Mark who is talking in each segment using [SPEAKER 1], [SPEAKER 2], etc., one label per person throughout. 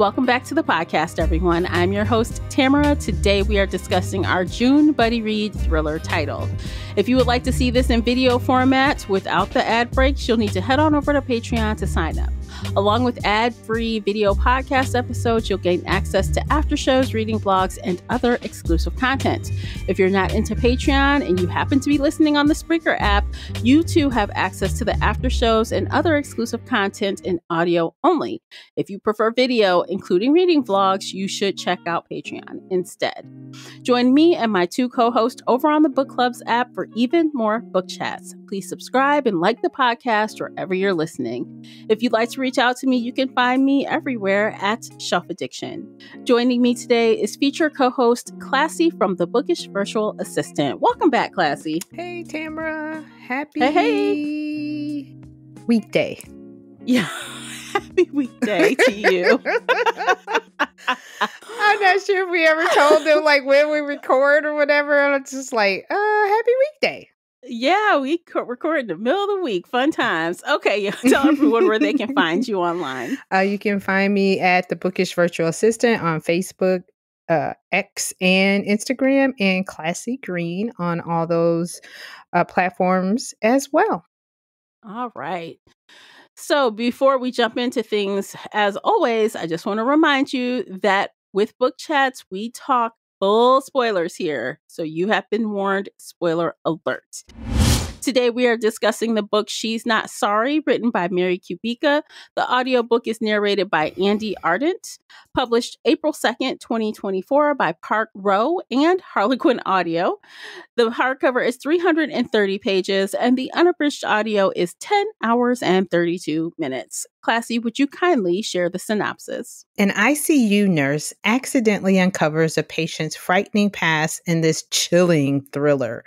[SPEAKER 1] Welcome back to the podcast, everyone. I'm your host, Tamara. Today we are discussing our June buddy read thriller title. If you would like to see this in video format without the ad breaks, you'll need to head on over to Patreon to sign up. Along with ad-free video podcast episodes, you'll gain access to after shows, reading vlogs, and other exclusive content. If you're not into Patreon and you happen to be listening on the Spreaker app, you too have access to the after shows and other exclusive content in audio only. If you prefer video, including reading vlogs, you should check out Patreon instead. Join me and my two co-hosts over on the Book Clubs app for even more book chats. Please subscribe and like the podcast wherever you're listening. If you'd like to reach out to me, you can find me everywhere at Shelf Addiction. Joining me today is feature co-host Classy from the Bookish Virtual Assistant. Welcome back, Classy.
[SPEAKER 2] Hey, Tamara. Happy
[SPEAKER 1] weekday. Yeah. Happy weekday to you.
[SPEAKER 2] I'm not sure if we ever told them like when we record or whatever. I'm just like, happy weekday.
[SPEAKER 1] Yeah, we record in the middle of the week. Fun times. Okay, tell everyone where they can find you online.
[SPEAKER 2] You can find me at the Bookish Virtual Assistant on Facebook, X, and Instagram, and Classy Green on all those platforms as well.
[SPEAKER 1] All right. So before we jump into things, as always, I just want to remind you that with Book Chats, we talk full spoilers here. So you have been warned, spoiler alert. Today, we are discussing the book She's Not Sorry, written by Mary Kubica. The audiobook is narrated by Andy Ardent, published April 2nd, 2024 by Park Row and Harlequin Audio. The hardcover is 330 pages, and the unabridged audio is 10 hours and 32 minutes. Classy, would you kindly share the synopsis?
[SPEAKER 2] An ICU nurse accidentally uncovers a patient's frightening past in this chilling thriller.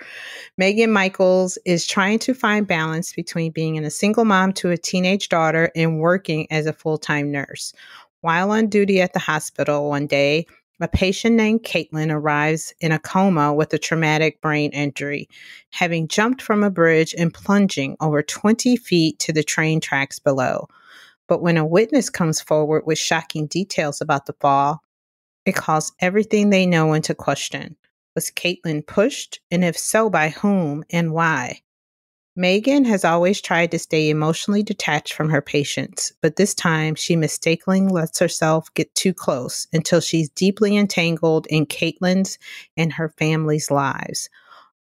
[SPEAKER 2] Megan Michaels is trying to find balance between being a single mom to a teenage daughter and working as a full-time nurse. While on duty at the hospital one day, a patient named Caitlin arrives in a coma with a traumatic brain injury, having jumped from a bridge and plunging over 20 feet to the train tracks below. But when a witness comes forward with shocking details about the fall, it calls everything they know into question. Was Caitlin pushed? And if so, by whom and why? Megan has always tried to stay emotionally detached from her patients, but this time she mistakenly lets herself get too close until she's deeply entangled in Caitlin's and her family's lives.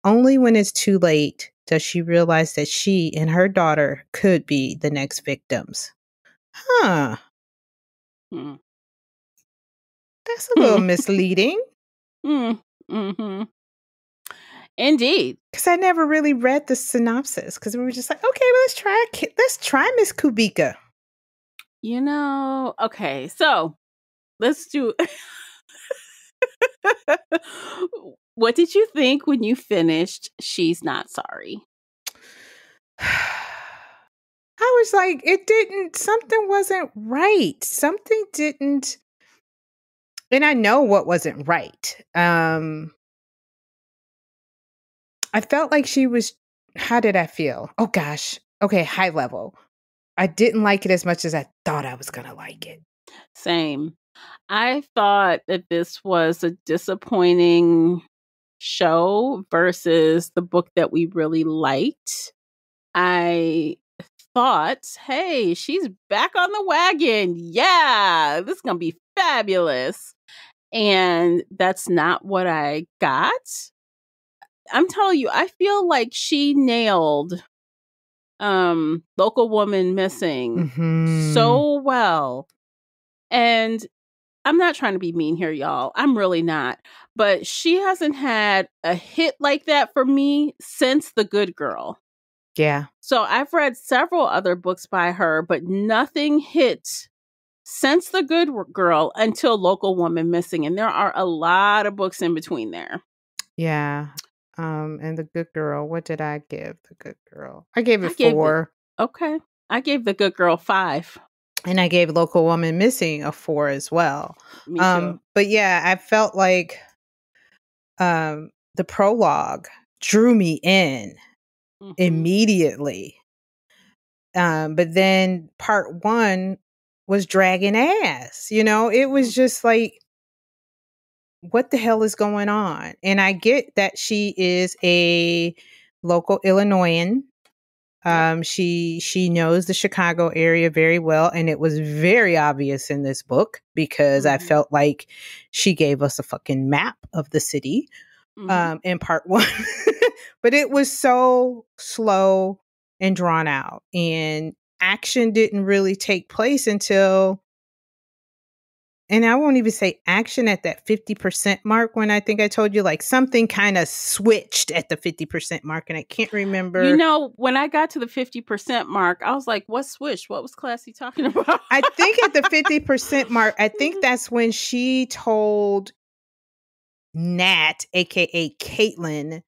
[SPEAKER 2] Only when it's too late does she realize that she and her daughter could be the next victims. Huh. That's a little misleading.
[SPEAKER 1] Mm-hmm. Indeed.
[SPEAKER 2] Because I never really read the synopsis because we were just like, okay, well, let's try Miss Kubica.
[SPEAKER 1] Okay, so let's do. What did you think when you finished She's Not Sorry?
[SPEAKER 2] I was like, something wasn't right. Something didn't, and I know what wasn't right. I felt like how did I feel? Oh gosh. Okay, high level. I didn't like it as much as I thought I was going to like it.
[SPEAKER 1] Same. I thought that this was a disappointing show versus the book that we really liked. I thought, hey, she's back on the wagon. Yeah, this is going to be fabulous. And that's not what I got. I'm telling you, I feel like she nailed Local Woman Missing so well. And I'm not trying to be mean here, y'all. I'm really not. But she hasn't had a hit like that for me since The Good Girl.
[SPEAKER 2] Yeah.
[SPEAKER 1] So I've read several other books by her, but nothing hit since The Good Girl until Local Woman Missing. And there are a lot of books in between there.
[SPEAKER 2] Yeah. And The Good Girl, what did I give The Good Girl? I gave it 4.
[SPEAKER 1] Okay. I gave The Good Girl 5.
[SPEAKER 2] And I gave Local Woman Missing a 4 as well.
[SPEAKER 1] Me too.
[SPEAKER 2] But yeah, I felt like the prologue drew me in immediately. But then part 1 was dragging ass. You know, it was just like, what the hell is going on? And I get that she is a local Illinoisan.
[SPEAKER 1] Yep.
[SPEAKER 2] She knows the Chicago area very well, and it was very obvious in this book because I
[SPEAKER 1] Mhm.
[SPEAKER 2] felt like she gave us a fucking map of the city
[SPEAKER 1] Mhm.
[SPEAKER 2] in part one. But it was so slow and drawn out, and action didn't really take place until, and I won't even say action at that 50% mark, when I think I told you like something kind of switched at the 50% mark, and I can't
[SPEAKER 1] You
[SPEAKER 2] remember.
[SPEAKER 1] know, when I got to the 50% mark, I was like, what switch? What was Classy talking about?
[SPEAKER 2] I think at the 50% mark, I think that's when she told Nat, aka Caitlin,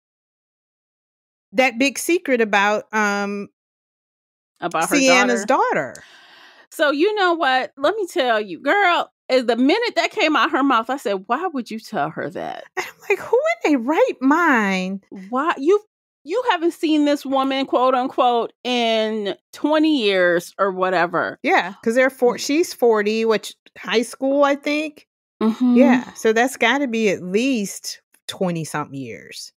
[SPEAKER 2] that big secret about
[SPEAKER 1] About her
[SPEAKER 2] Sienna's
[SPEAKER 1] daughter.
[SPEAKER 2] daughter.
[SPEAKER 1] So you know what? Let me tell you, girl, the minute that came out her mouth, I said, why would you tell her that?
[SPEAKER 2] And I'm like, who in their right mind?
[SPEAKER 1] Why you haven't seen this woman, quote unquote, in 20 years or whatever.
[SPEAKER 2] Yeah, because she's 40, which high school, I think.
[SPEAKER 1] Mm-hmm.
[SPEAKER 2] Yeah, so that's got to be at least 20 something years.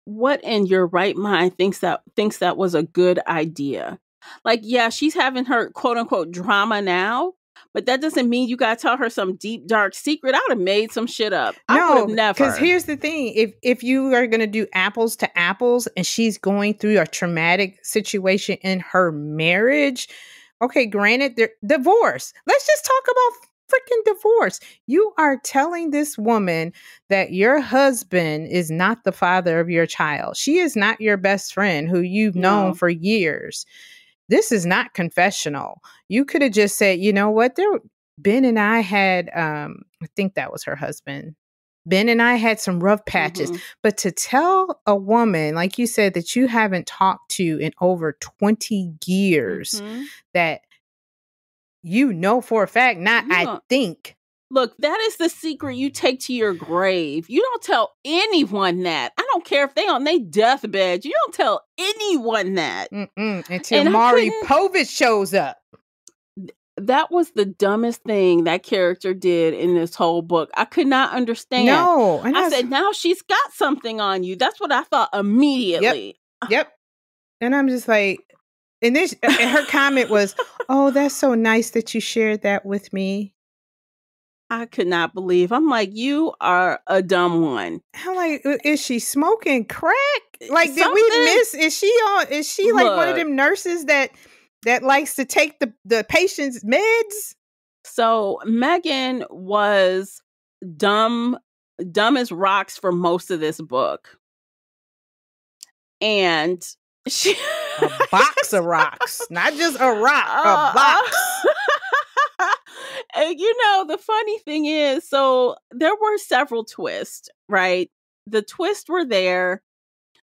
[SPEAKER 1] What in your right mind thinks that was a good idea? Like, yeah, she's having her quote unquote drama now, but that doesn't mean you gotta tell her some deep dark secret. I would have made some shit up. I would have
[SPEAKER 2] No, because
[SPEAKER 1] never.
[SPEAKER 2] here's the thing: if you are going to do apples to apples, and she's going through a traumatic situation in her marriage, okay, granted, they're divorce. Let's just talk about freaking divorce. You are telling this woman that your husband is not the father of your child. She is not your best friend who you've known
[SPEAKER 1] No.
[SPEAKER 2] for years. This is not confessional. You could have just said, you know what, Ben and I had, I think that was her husband. Ben and I had some rough patches,
[SPEAKER 1] Mm-hmm.
[SPEAKER 2] but to tell a woman, like you said, that you haven't talked to in over 20 years,
[SPEAKER 1] Mm-hmm.
[SPEAKER 2] that you know for a fact, not
[SPEAKER 1] You
[SPEAKER 2] I
[SPEAKER 1] don't
[SPEAKER 2] think.
[SPEAKER 1] look, that is the secret you take to your grave. You don't tell anyone that. I don't care if they on their deathbed. You don't tell anyone that.
[SPEAKER 2] Until
[SPEAKER 1] And I
[SPEAKER 2] Maury
[SPEAKER 1] couldn't.
[SPEAKER 2] Povich shows up.
[SPEAKER 1] That was the dumbest thing that character did in this whole book. I could not understand.
[SPEAKER 2] No. And
[SPEAKER 1] I said, now she's got something on you. That's what I thought immediately.
[SPEAKER 2] Yep. And I'm just like, and her comment was, "Oh, that's so nice that you shared that with me."
[SPEAKER 1] I could not believe. I'm like, you are a dumb one.
[SPEAKER 2] I'm like, is she smoking crack? Like, did we
[SPEAKER 1] Something.
[SPEAKER 2] miss? Is she like one of
[SPEAKER 1] Look.
[SPEAKER 2] them nurses that likes to take the patient's meds?
[SPEAKER 1] So Megan was dumb as rocks for most of this book. And she
[SPEAKER 2] A box of rocks, not just a rock, a box.
[SPEAKER 1] And you know, the funny thing is, so there were several twists, right? The twists were there.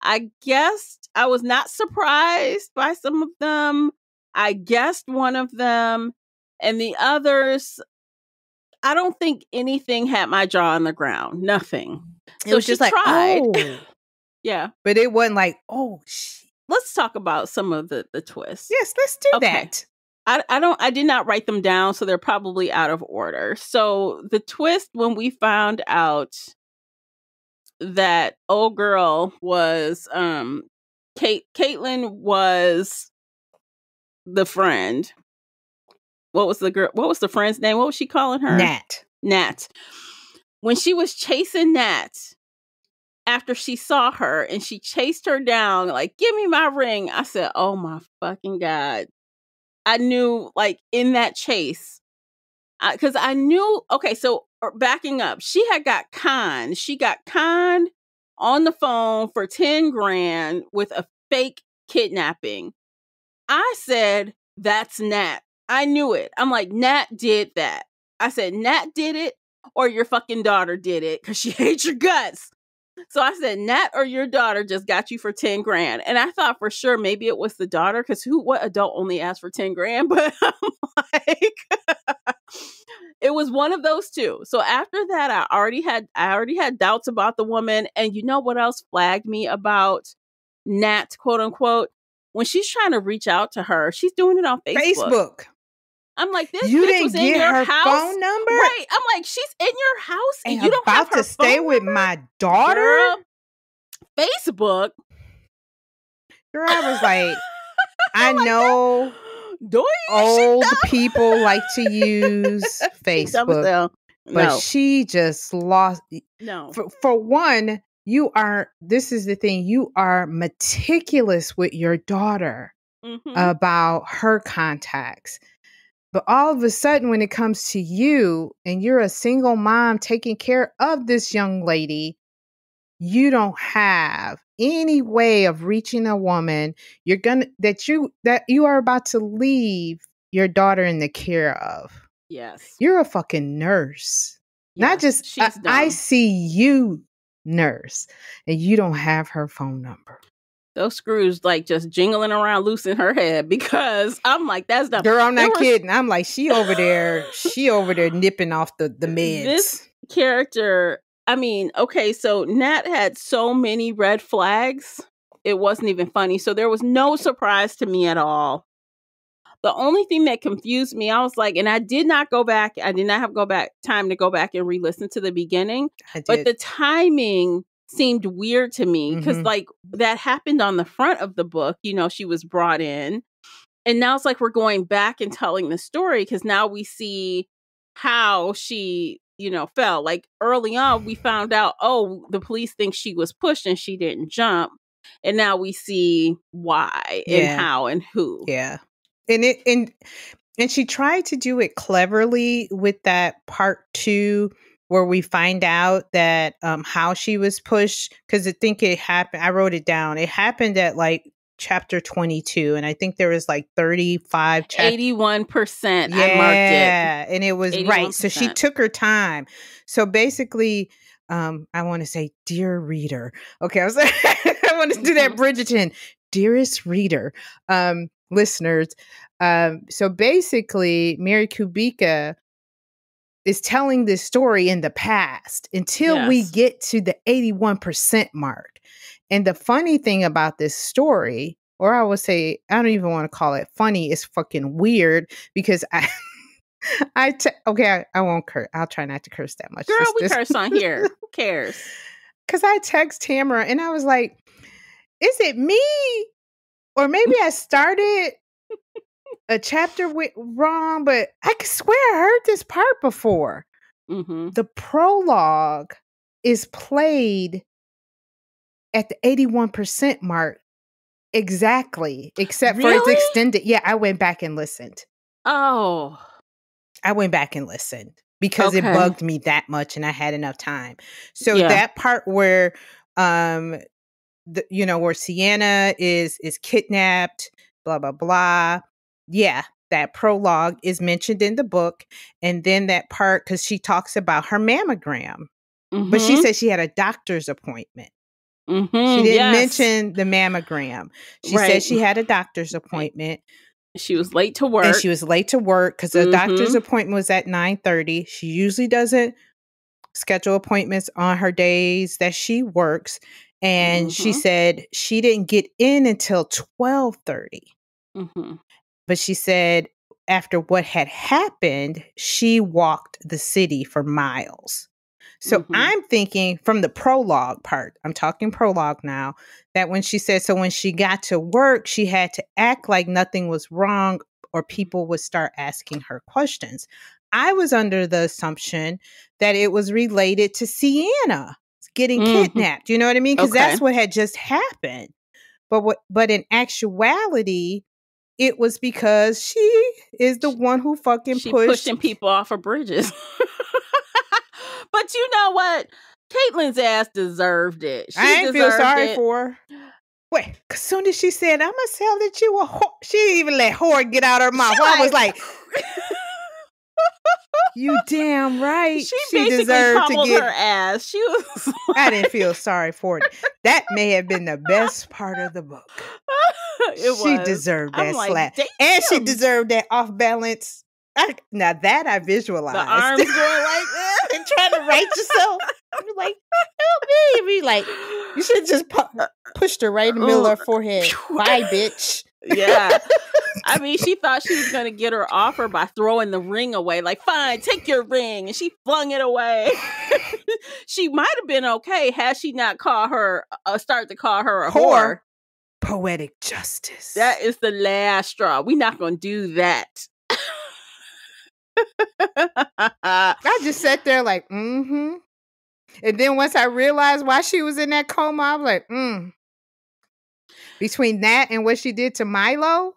[SPEAKER 1] I guessed I was not surprised by some of them. I guessed one of them, and the others, I don't think anything had my jaw on the ground. Nothing.
[SPEAKER 2] It
[SPEAKER 1] So
[SPEAKER 2] was
[SPEAKER 1] she
[SPEAKER 2] just like,
[SPEAKER 1] tried.
[SPEAKER 2] oh,
[SPEAKER 1] Yeah.
[SPEAKER 2] but it wasn't like, oh,
[SPEAKER 1] Let's talk about some of the twists.
[SPEAKER 2] yes, let's do
[SPEAKER 1] Okay.
[SPEAKER 2] that.
[SPEAKER 1] I did not write them down, so they're probably out of order. So the twist when we found out that old girl was Caitlin was the friend. What was the friend's name? What was she calling her? Nat. When she was chasing Nat after she saw her and she chased her down, like, give me my ring. I said, oh my fucking God. I knew, like, in that chase, because I knew, okay, so backing up, she got conned. She got conned on the phone for 10 grand with a fake kidnapping. I said, that's Nat. I knew it. I'm like, Nat did that. I said, Nat did it, or your fucking daughter did it, because she hates your guts. So I said, Nat or your daughter just got you for 10 grand. And I thought for sure maybe it was the daughter, because what adult only asked for 10 grand? But I'm like, it was one of those two. So after that, I already had doubts about the woman. And you know what else flagged me about Nat, quote unquote? When she's trying to reach out to her, she's doing it on Facebook. I'm like, this
[SPEAKER 2] You
[SPEAKER 1] bitch
[SPEAKER 2] didn't
[SPEAKER 1] was in
[SPEAKER 2] get
[SPEAKER 1] your
[SPEAKER 2] her
[SPEAKER 1] house.
[SPEAKER 2] phone number?
[SPEAKER 1] Right. I'm like, she's in your house and you don't have
[SPEAKER 2] about
[SPEAKER 1] her
[SPEAKER 2] to stay
[SPEAKER 1] phone
[SPEAKER 2] with
[SPEAKER 1] number?
[SPEAKER 2] my daughter?
[SPEAKER 1] Girl, Facebook.
[SPEAKER 2] Girl, I was like, I know
[SPEAKER 1] Old
[SPEAKER 2] people like to use Facebook, but she just lost.
[SPEAKER 1] No.
[SPEAKER 2] For one, this is the thing, you are meticulous with your daughter about her contacts. But all of a sudden, when it comes to you and you're a single mom taking care of this young lady, you don't have any way of reaching a woman that you are about to leave your daughter in the care of.
[SPEAKER 1] Yes.
[SPEAKER 2] You're a fucking nurse.
[SPEAKER 1] Yes,
[SPEAKER 2] Not just
[SPEAKER 1] she's
[SPEAKER 2] ICU nurse, and you don't have her phone number.
[SPEAKER 1] Those screws like just jingling around loose in her head, because I'm like, that's dumb.
[SPEAKER 2] Girl, I'm not kidding. I'm like, she over there nipping off the meds.
[SPEAKER 1] This character, I mean, okay, so Nat had so many red flags, it wasn't even funny. So there was no surprise to me at all. The only thing that confused me, I was like, and I did not have time to go back and re-listen to the beginning. But the timing seemed weird to me, because like that happened on the front of the book. You know, she was brought in, and now it's like we're going back and telling the story, because now we see how she, you know, fell. Like early on, we found out, oh, the police think she was pushed and she didn't jump, and now we see why and how and who.
[SPEAKER 2] Yeah, and she tried to do it cleverly with that part 2, where we find out that how she was pushed, because I think it happened. I wrote it down. It happened at like chapter 22, and I think there was like 35 chapters.
[SPEAKER 1] 81%. Yeah, I marked it.
[SPEAKER 2] And it was 81%. Right. So she took her time. So basically, I want to say, dear reader. Okay, I was like, I want to do that, Bridgerton. Dearest reader, listeners. So basically, Mary Kubica is telling this story in the past until we get to the 81% mark. And the funny thing about this story, or I would say, I don't even want to call it funny, it's fucking weird, because I won't curse. I'll try not to curse that much.
[SPEAKER 1] Girl, we curse on here. Who cares?
[SPEAKER 2] Because I text Tamara and I was like, is it me? Or maybe I started a chapter wrong, but I could swear I heard this part before. The prologue is played at the 81% mark exactly, except for it's extended. Yeah, I went back and listened.
[SPEAKER 1] Oh.
[SPEAKER 2] I went back and listened because it bugged me that much and I had enough time. So that part where where Sienna is kidnapped, blah blah blah. Yeah, that prologue is mentioned in the book, and then that part, because she talks about her mammogram, but she said she had a doctor's appointment. She didn't mention the mammogram. She said she had a doctor's appointment.
[SPEAKER 1] She was late to work.
[SPEAKER 2] And she was late to work because the doctor's appointment was at 9:30. She usually doesn't schedule appointments on her days that she works. And she said she didn't get in until 12:30. But she said after what had happened, she walked the city for miles. So I'm thinking from the prologue part, I'm talking prologue now, that when she said, so when she got to work, she had to act like nothing was wrong or people would start asking her questions. I was under the assumption that it was related to Sienna getting kidnapped. You know what I mean? Because that's what had just happened. But in actuality, it was because she is the one who fucking
[SPEAKER 1] pushing people off of bridges. But you know what? Caitlin's ass deserved it.
[SPEAKER 2] I didn't feel sorry for her. Wait, as soon as she said, I'm going to sell that you a whore, she didn't even let whore get out of her mouth. I was like, you damn right.
[SPEAKER 1] She deserved to get her ass. She was.
[SPEAKER 2] I didn't feel sorry for it. That may have been the best part of the book. She deserved that slap. Damn. And she deserved that off balance. Now that I visualized.
[SPEAKER 1] The arms going like that
[SPEAKER 2] and trying to right yourself. You're like, help me. Like, you should just pushed her right in the middle of her forehead. Bye, bitch.
[SPEAKER 1] Yeah. I mean, she thought she was going to get her offer by throwing the ring away. Like, fine, take your ring. And she flung it away. She might have been okay had she not started to call her a whore.
[SPEAKER 2] Poetic justice.
[SPEAKER 1] That is the last straw. We're not going to do that.
[SPEAKER 2] I just sat there like, mm-hmm. And then once I realized why she was in that coma, I was like, Between that and what she did to Milo.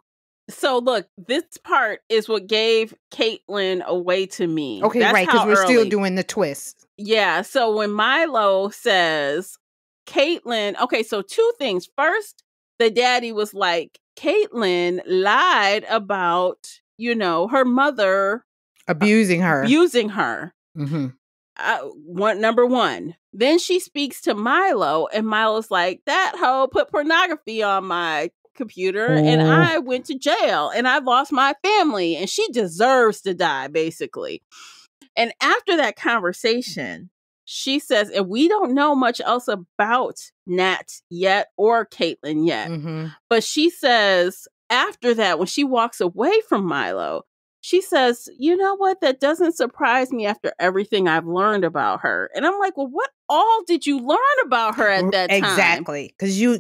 [SPEAKER 1] So look, this part is what gave Caitlin away to me.
[SPEAKER 2] Okay, right, because we're still doing the twist.
[SPEAKER 1] Yeah, so when Milo says, Caitlin, okay, so two things. First, the daddy was like, Caitlin lied about, her mother
[SPEAKER 2] abusing her.
[SPEAKER 1] Mm-hmm. Number one. Then she speaks to Milo, and Milo's like, that hoe put pornography on my computer, and I went to jail, and I lost my family, and she deserves to die, basically. And after that conversation, she says, and we don't know much else about Nat yet or Caitlin yet, but she says after that, when she walks away from Milo, she says, you know what? That doesn't surprise me after everything I've learned about her. And I'm like, well, what all did you learn about her at that time?
[SPEAKER 2] Exactly. Because you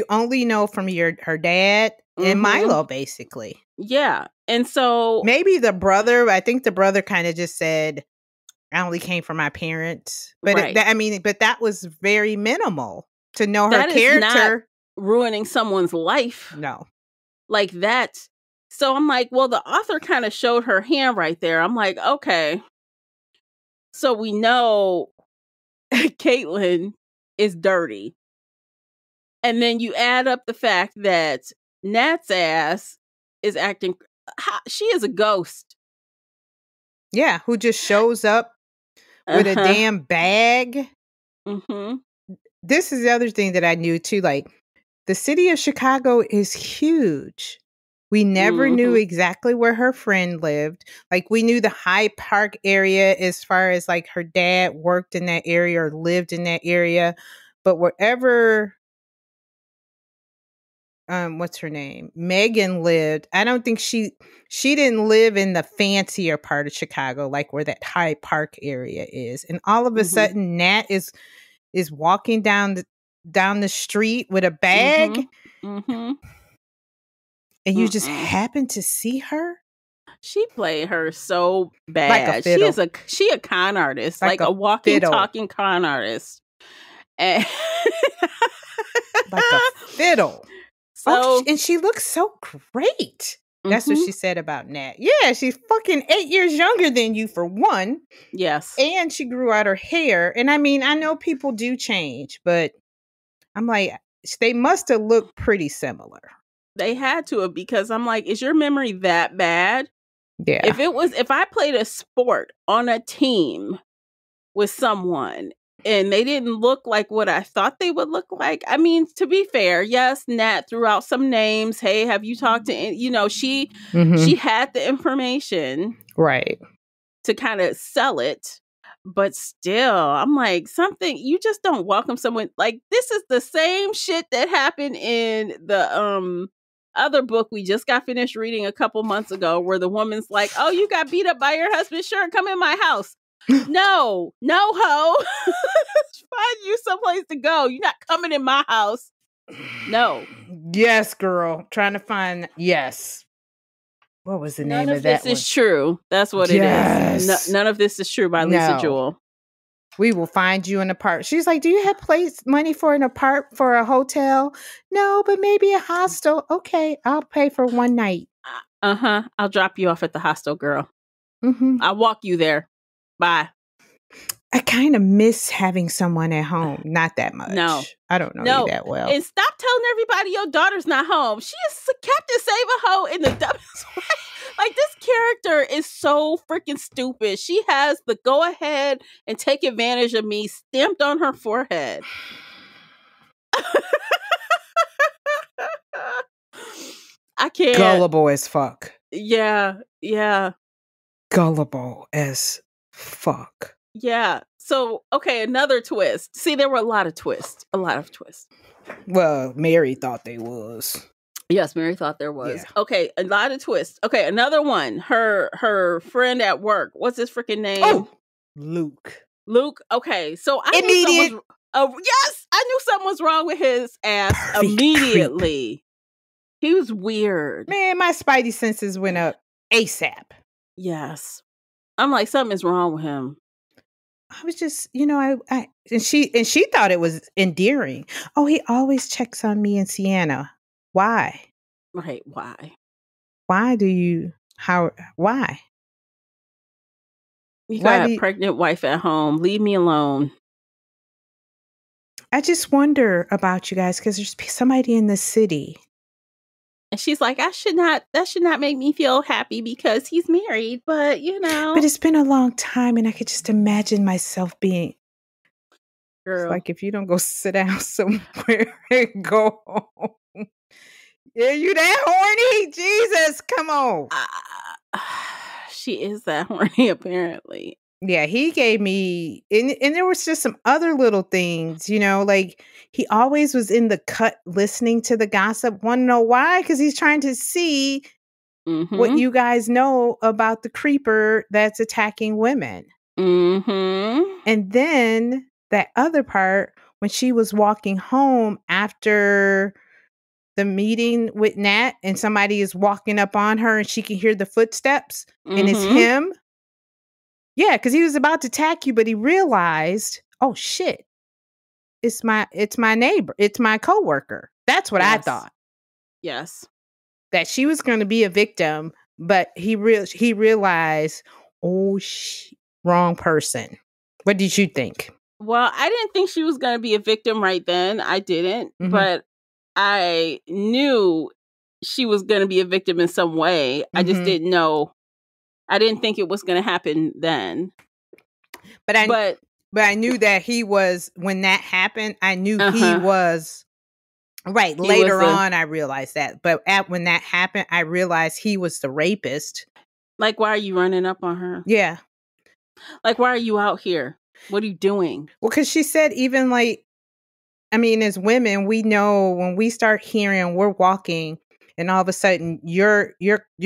[SPEAKER 2] only know from her dad and Milo, basically.
[SPEAKER 1] Yeah. And so
[SPEAKER 2] maybe the brother, I think the brother kind of just said, I only came from my parents. But
[SPEAKER 1] right.
[SPEAKER 2] but that was very minimal to know her character.
[SPEAKER 1] Is not ruining someone's life.
[SPEAKER 2] No.
[SPEAKER 1] Like that. So I'm like, well, the author kind of showed her hand right there. I'm like, okay. So we know Caitlin is dirty. And then you add up the fact that Nat's ass is acting, she is a ghost.
[SPEAKER 2] Yeah, who just shows up with a damn bag. This is the other thing that I knew too. Like, the city of Chicago is huge. We never knew exactly where her friend lived. Like, we knew the Hyde Park area as far as like her dad worked in that area or lived in that area. But wherever, what's her name? Megan lived. I don't think she didn't live in the fancier part of Chicago, like where that Hyde Park area is. And all of a sudden, Nat is walking down the street with a bag. And you just happen to see her?
[SPEAKER 1] She played her so bad.
[SPEAKER 2] Like a fiddle.
[SPEAKER 1] She a con artist, like a walking, talking con artist. And
[SPEAKER 2] like a fiddle.
[SPEAKER 1] So,
[SPEAKER 2] and she looks so great. That's what she said about Nat. Yeah, she's fucking 8 years younger than you, for one.
[SPEAKER 1] Yes.
[SPEAKER 2] And she grew out her hair. And I mean, I know people do change, but I'm like, they must have looked pretty similar.
[SPEAKER 1] They had to have, because I'm like, is your memory that bad?
[SPEAKER 2] Yeah.
[SPEAKER 1] If I played a sport on a team with someone and they didn't look like what I thought they would look like. I mean, to be fair, yes, Nat threw out some names. Hey, have you talked to, she had the information.
[SPEAKER 2] Right.
[SPEAKER 1] To kind of sell it. But still, I'm like, you just don't welcome someone. Like, this is the same shit that happened in the other book we just got finished reading a couple months ago, where the woman's like, oh, you got beat up by your husband? Sure, come in my house. No, ho. Find you someplace to go. You're not coming in my house. No.
[SPEAKER 2] Yes, girl. Trying to find, yes. What was the name of that one?
[SPEAKER 1] None of this is true. That's what it is. None of this is true by Lisa Jewell.
[SPEAKER 2] We will find you an apartment. She's like, do you have money for for a hotel? No, but maybe a hostel. Okay, I'll pay for one night.
[SPEAKER 1] I'll drop you off at the hostel, girl. I'll walk you there. Bye.
[SPEAKER 2] I kind of miss having someone at home. Not that much.
[SPEAKER 1] No.
[SPEAKER 2] I don't know you that well.
[SPEAKER 1] And stop telling everybody your daughter's not home. She is Captain Save-A-Ho in the dumbest way. Like, this character is so freaking stupid. She has the go ahead and take advantage of me stamped on her forehead. I can't.
[SPEAKER 2] Gullible as fuck.
[SPEAKER 1] Yeah.
[SPEAKER 2] Gullible as fuck.
[SPEAKER 1] Yeah. So, okay, another twist. See, there were a lot of twists. Well,
[SPEAKER 2] Mary thought they was.
[SPEAKER 1] Yes, Mary thought there was.
[SPEAKER 2] Yeah.
[SPEAKER 1] Okay, a lot of twists. Okay, another one. Her friend at work. What's his freaking name?
[SPEAKER 2] Oh, Luke.
[SPEAKER 1] Luke. Okay, so I knew
[SPEAKER 2] Immediate.
[SPEAKER 1] something was. Yes, I knew something was wrong with his ass
[SPEAKER 2] Perfect
[SPEAKER 1] immediately. He was weird.
[SPEAKER 2] Man, my spidey senses went up ASAP.
[SPEAKER 1] Yes, I'm like, something is wrong with him.
[SPEAKER 2] I was just, I and she thought it was endearing. Oh, he always checks on me and Sienna. Why?
[SPEAKER 1] Right? Why?
[SPEAKER 2] Why do you? Why?
[SPEAKER 1] You
[SPEAKER 2] Why
[SPEAKER 1] got
[SPEAKER 2] do
[SPEAKER 1] a
[SPEAKER 2] you,
[SPEAKER 1] pregnant wife at home. Leave me alone.
[SPEAKER 2] I just wonder about you guys because there's somebody in the city.
[SPEAKER 1] And she's like, that should not make me feel happy because he's married, but
[SPEAKER 2] But it's been a long time and I could just imagine myself being.
[SPEAKER 1] Girl.
[SPEAKER 2] It's like if you don't go sit down somewhere and go home. Yeah, you that horny? Jesus, come on.
[SPEAKER 1] She is that horny, apparently.
[SPEAKER 2] Yeah, he gave me, and there was just some other little things, like he always was in the cut listening to the gossip. Want to know why? Because he's trying to see what you guys know about the creeper that's attacking women. And then that other part, when she was walking home after the meeting with Nat and somebody is walking up on her and she can hear the footsteps and it's him. Yeah, because he was about to attack you, but he realized, oh shit, it's my neighbor, it's my coworker. That's what I thought.
[SPEAKER 1] Yes,
[SPEAKER 2] that she was going to be a victim, but he realized, oh wrong person. What did you think?
[SPEAKER 1] Well, I didn't think she was going to be a victim right then. I didn't, but I knew she was going to be a victim in some way. I just didn't know. I didn't think it was going to happen then.
[SPEAKER 2] But I knew that he was, when that happened, I knew he was, right. Later on, I realized that. But when that happened, I realized he was the rapist.
[SPEAKER 1] Like, why are you running up on her?
[SPEAKER 2] Yeah.
[SPEAKER 1] Like, why are you out here? What are you doing?
[SPEAKER 2] Well, because she said even like, I mean, as women, we know when we start hearing, we're walking and all of a sudden your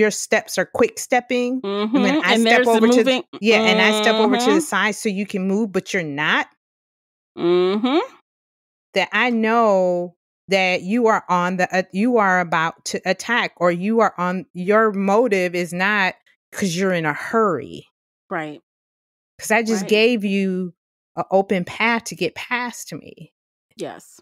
[SPEAKER 2] steps are quick stepping. And then I step over and I step over to the side so you can move, but you're not. That I know that you are on you are about to attack, or you are on, your motive is not because you're in a hurry.
[SPEAKER 1] Right.
[SPEAKER 2] Because I just gave you an open path to get past me.
[SPEAKER 1] Yes.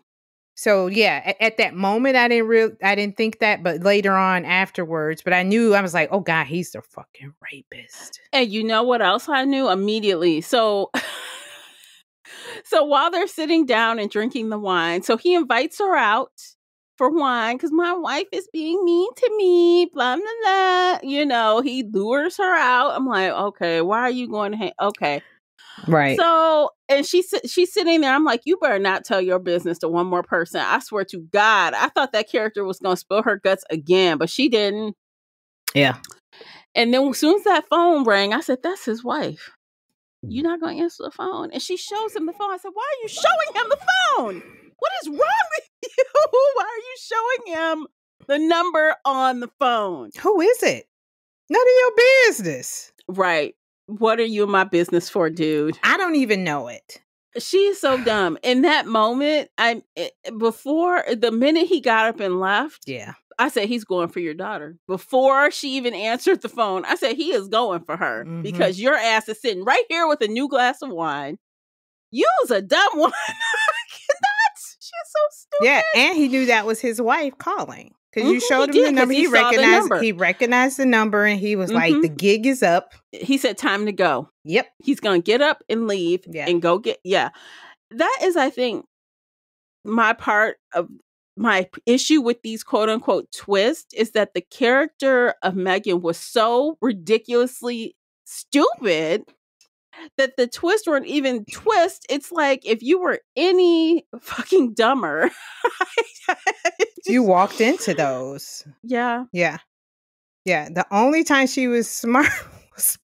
[SPEAKER 2] So yeah, at that moment I didn't think that, but later on afterwards, but I knew, I was like, oh God, he's the fucking rapist.
[SPEAKER 1] And you know what else I knew immediately? So while they're sitting down and drinking the wine, so he invites her out for wine because my wife is being mean to me, blah, blah, blah. He lures her out. I'm like, okay, why are you going to okay.
[SPEAKER 2] Right.
[SPEAKER 1] So, and she's sitting there. I'm like, you better not tell your business to one more person. I swear to God, I thought that character was going to spill her guts again, but she didn't.
[SPEAKER 2] Yeah.
[SPEAKER 1] And then as soon as that phone rang, I said, that's his wife. You're not going to answer the phone. And she shows him the phone. I said, why are you showing him the phone? What is wrong with you? Why are you showing him the number on the phone?
[SPEAKER 2] Who is it? None of your business.
[SPEAKER 1] Right. What are you in my business for, dude?
[SPEAKER 2] I don't even know it.
[SPEAKER 1] She is so dumb. In that moment, before the minute he got up and left,
[SPEAKER 2] yeah,
[SPEAKER 1] I said, he's going for your daughter. Before she even answered the phone, I said, he is going for her because your ass is sitting right here with a new glass of wine. You's a dumb one. I cannot. She's so stupid.
[SPEAKER 2] Yeah, and he knew that was his wife calling. Because you showed him the number. He recognized the number and he was like, the gig is up.
[SPEAKER 1] He said, time to go.
[SPEAKER 2] Yep.
[SPEAKER 1] He's going to get up and leave and go get. Yeah. That is, I think, my part of my issue with these quote unquote twists is that the character of Megan was so ridiculously stupid that the twists weren't even twist. It's like if you were any fucking dumber.
[SPEAKER 2] You walked into those.
[SPEAKER 1] Yeah.
[SPEAKER 2] Yeah. Yeah. The only time she was smart was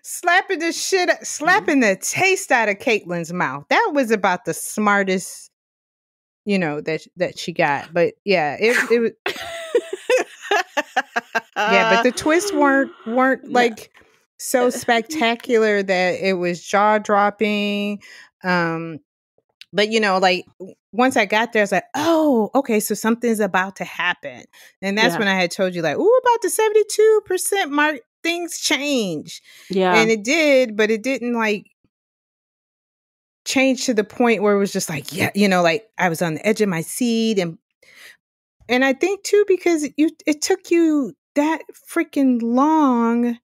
[SPEAKER 2] slapping the taste out of Caitlin's mouth. That was about the smartest, that she got. But yeah, it was yeah, but the twists weren't
[SPEAKER 1] No.
[SPEAKER 2] like so spectacular that it was jaw dropping. But like once I got there, I was like, oh, okay, so something's about to happen. And that's
[SPEAKER 1] Yeah.
[SPEAKER 2] when I had told you, like, ooh, about the 72% mark, things change.
[SPEAKER 1] Yeah.
[SPEAKER 2] And it did, but it didn't like change to the point where it was just like, yeah, like I was on the edge of my seat. And I think too, because it took you that freaking long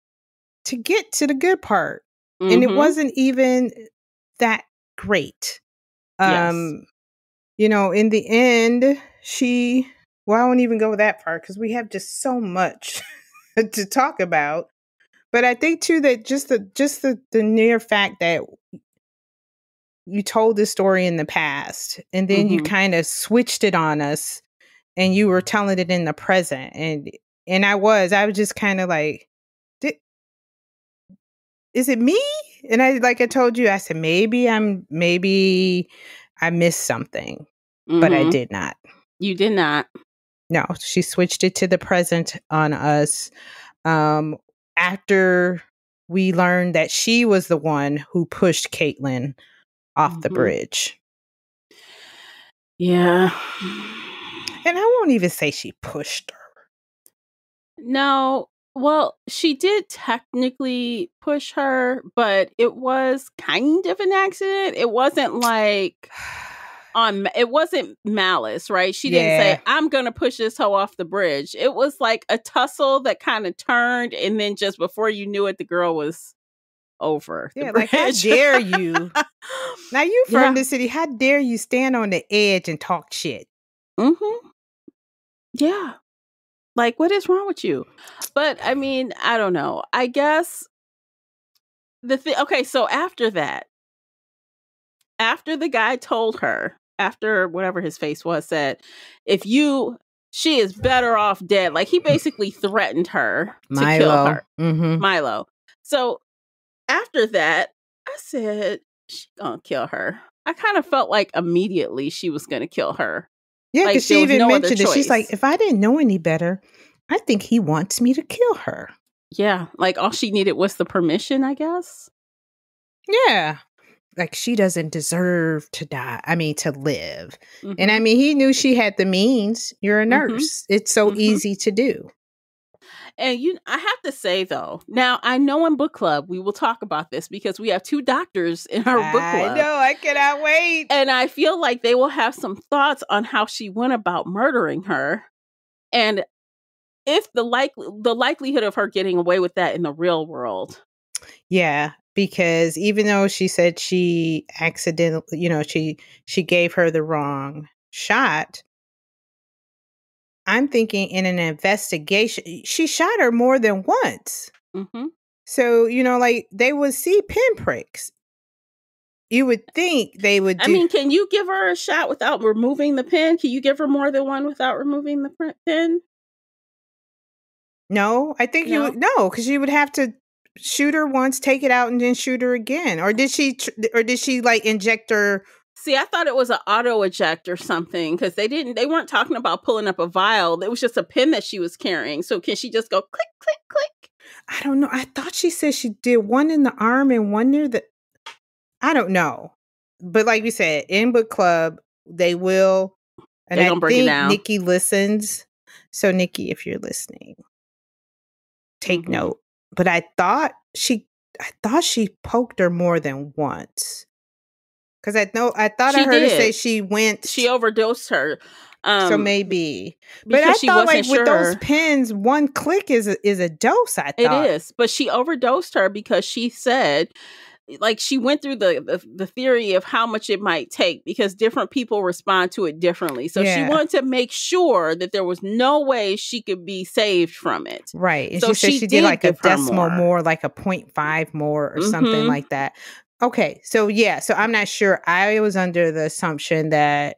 [SPEAKER 2] to get to the good part. And it wasn't even that great.
[SPEAKER 1] Yes.
[SPEAKER 2] In the end, I won't even go that far because we have just so much to talk about. But I think too that just the near fact that you told this story in the past and then you kind of switched it on us and you were telling it in the present. And I was just kind of like, is it me? And I told you, I said, maybe I missed something, but I did not.
[SPEAKER 1] You did not.
[SPEAKER 2] No, she switched it to the present on us after we learned that she was the one who pushed Caitlin off the bridge.
[SPEAKER 1] Yeah.
[SPEAKER 2] And I won't even say she pushed her.
[SPEAKER 1] No. Well, she did technically push her, but it was kind of an accident. It wasn't like it wasn't malice, right? She didn't say, I'm going to push this hoe off the bridge. It was like a tussle that kind of turned, and then just before you knew it, the girl was over the bridge.
[SPEAKER 2] Like, how dare you? Now you from the city, how dare you stand on the edge and talk shit?
[SPEAKER 1] Yeah. Like, what is wrong with you? But I mean, I don't know. I guess okay, so after that, after the guy told her, after whatever his face was, said, she is better off dead. Like, he basically threatened her to kill her. Milo. So after that, I said, she gonna kill her. I kind of felt like immediately she was gonna kill her.
[SPEAKER 2] Yeah, because she even mentioned it. She's like, if I didn't know any better, I think he wants me to kill her.
[SPEAKER 1] Yeah, like all she needed was the permission, I guess.
[SPEAKER 2] Yeah. Like, she doesn't deserve to die. I mean, to live. And I mean, he knew she had the means. You're a nurse. It's so easy to do.
[SPEAKER 1] And I have to say, though, now I know in book club, we will talk about this because we have 2 doctors in our book club.
[SPEAKER 2] I know, I cannot wait.
[SPEAKER 1] And I feel like they will have some thoughts on how she went about murdering her. And if the likelihood of her getting away with that in the real world.
[SPEAKER 2] Yeah, because even though she said she accidentally, she gave her the wrong shot, I'm thinking in an investigation, she shot her more than once. So, like, they would see pinpricks. You would think they would
[SPEAKER 1] I mean, can you give her a shot without removing the pin? Can you give her more than one without removing the pin?
[SPEAKER 2] No, I think no, because you would have to shoot her once, take it out, and then shoot her again. Or did she like inject her?
[SPEAKER 1] See, I thought it was an auto eject or something because they weren't talking about pulling up a vial. It was just a pin that she was carrying. So can she just go click, click, click?
[SPEAKER 2] I don't know. I thought she said she did one in the arm and one near the. I don't know. But like we said, in book club, they will. And I think Nikki listens. So Nikki, if you're listening, take note. But I thought she poked her more than once. Because I thought I heard her say she
[SPEAKER 1] overdosed her.
[SPEAKER 2] So maybe. But I thought, like, with those pins, one click is a dose, I thought.
[SPEAKER 1] It is. But she overdosed her because she said, like, she went through the theory of how much it might take because different people respond to it differently. So she wanted to make sure that there was no way she could be saved from it.
[SPEAKER 2] Right. And so she did like a decimal more, like a 0.5 more or something like that. Okay. So yeah. So I'm not sure. I was under the assumption that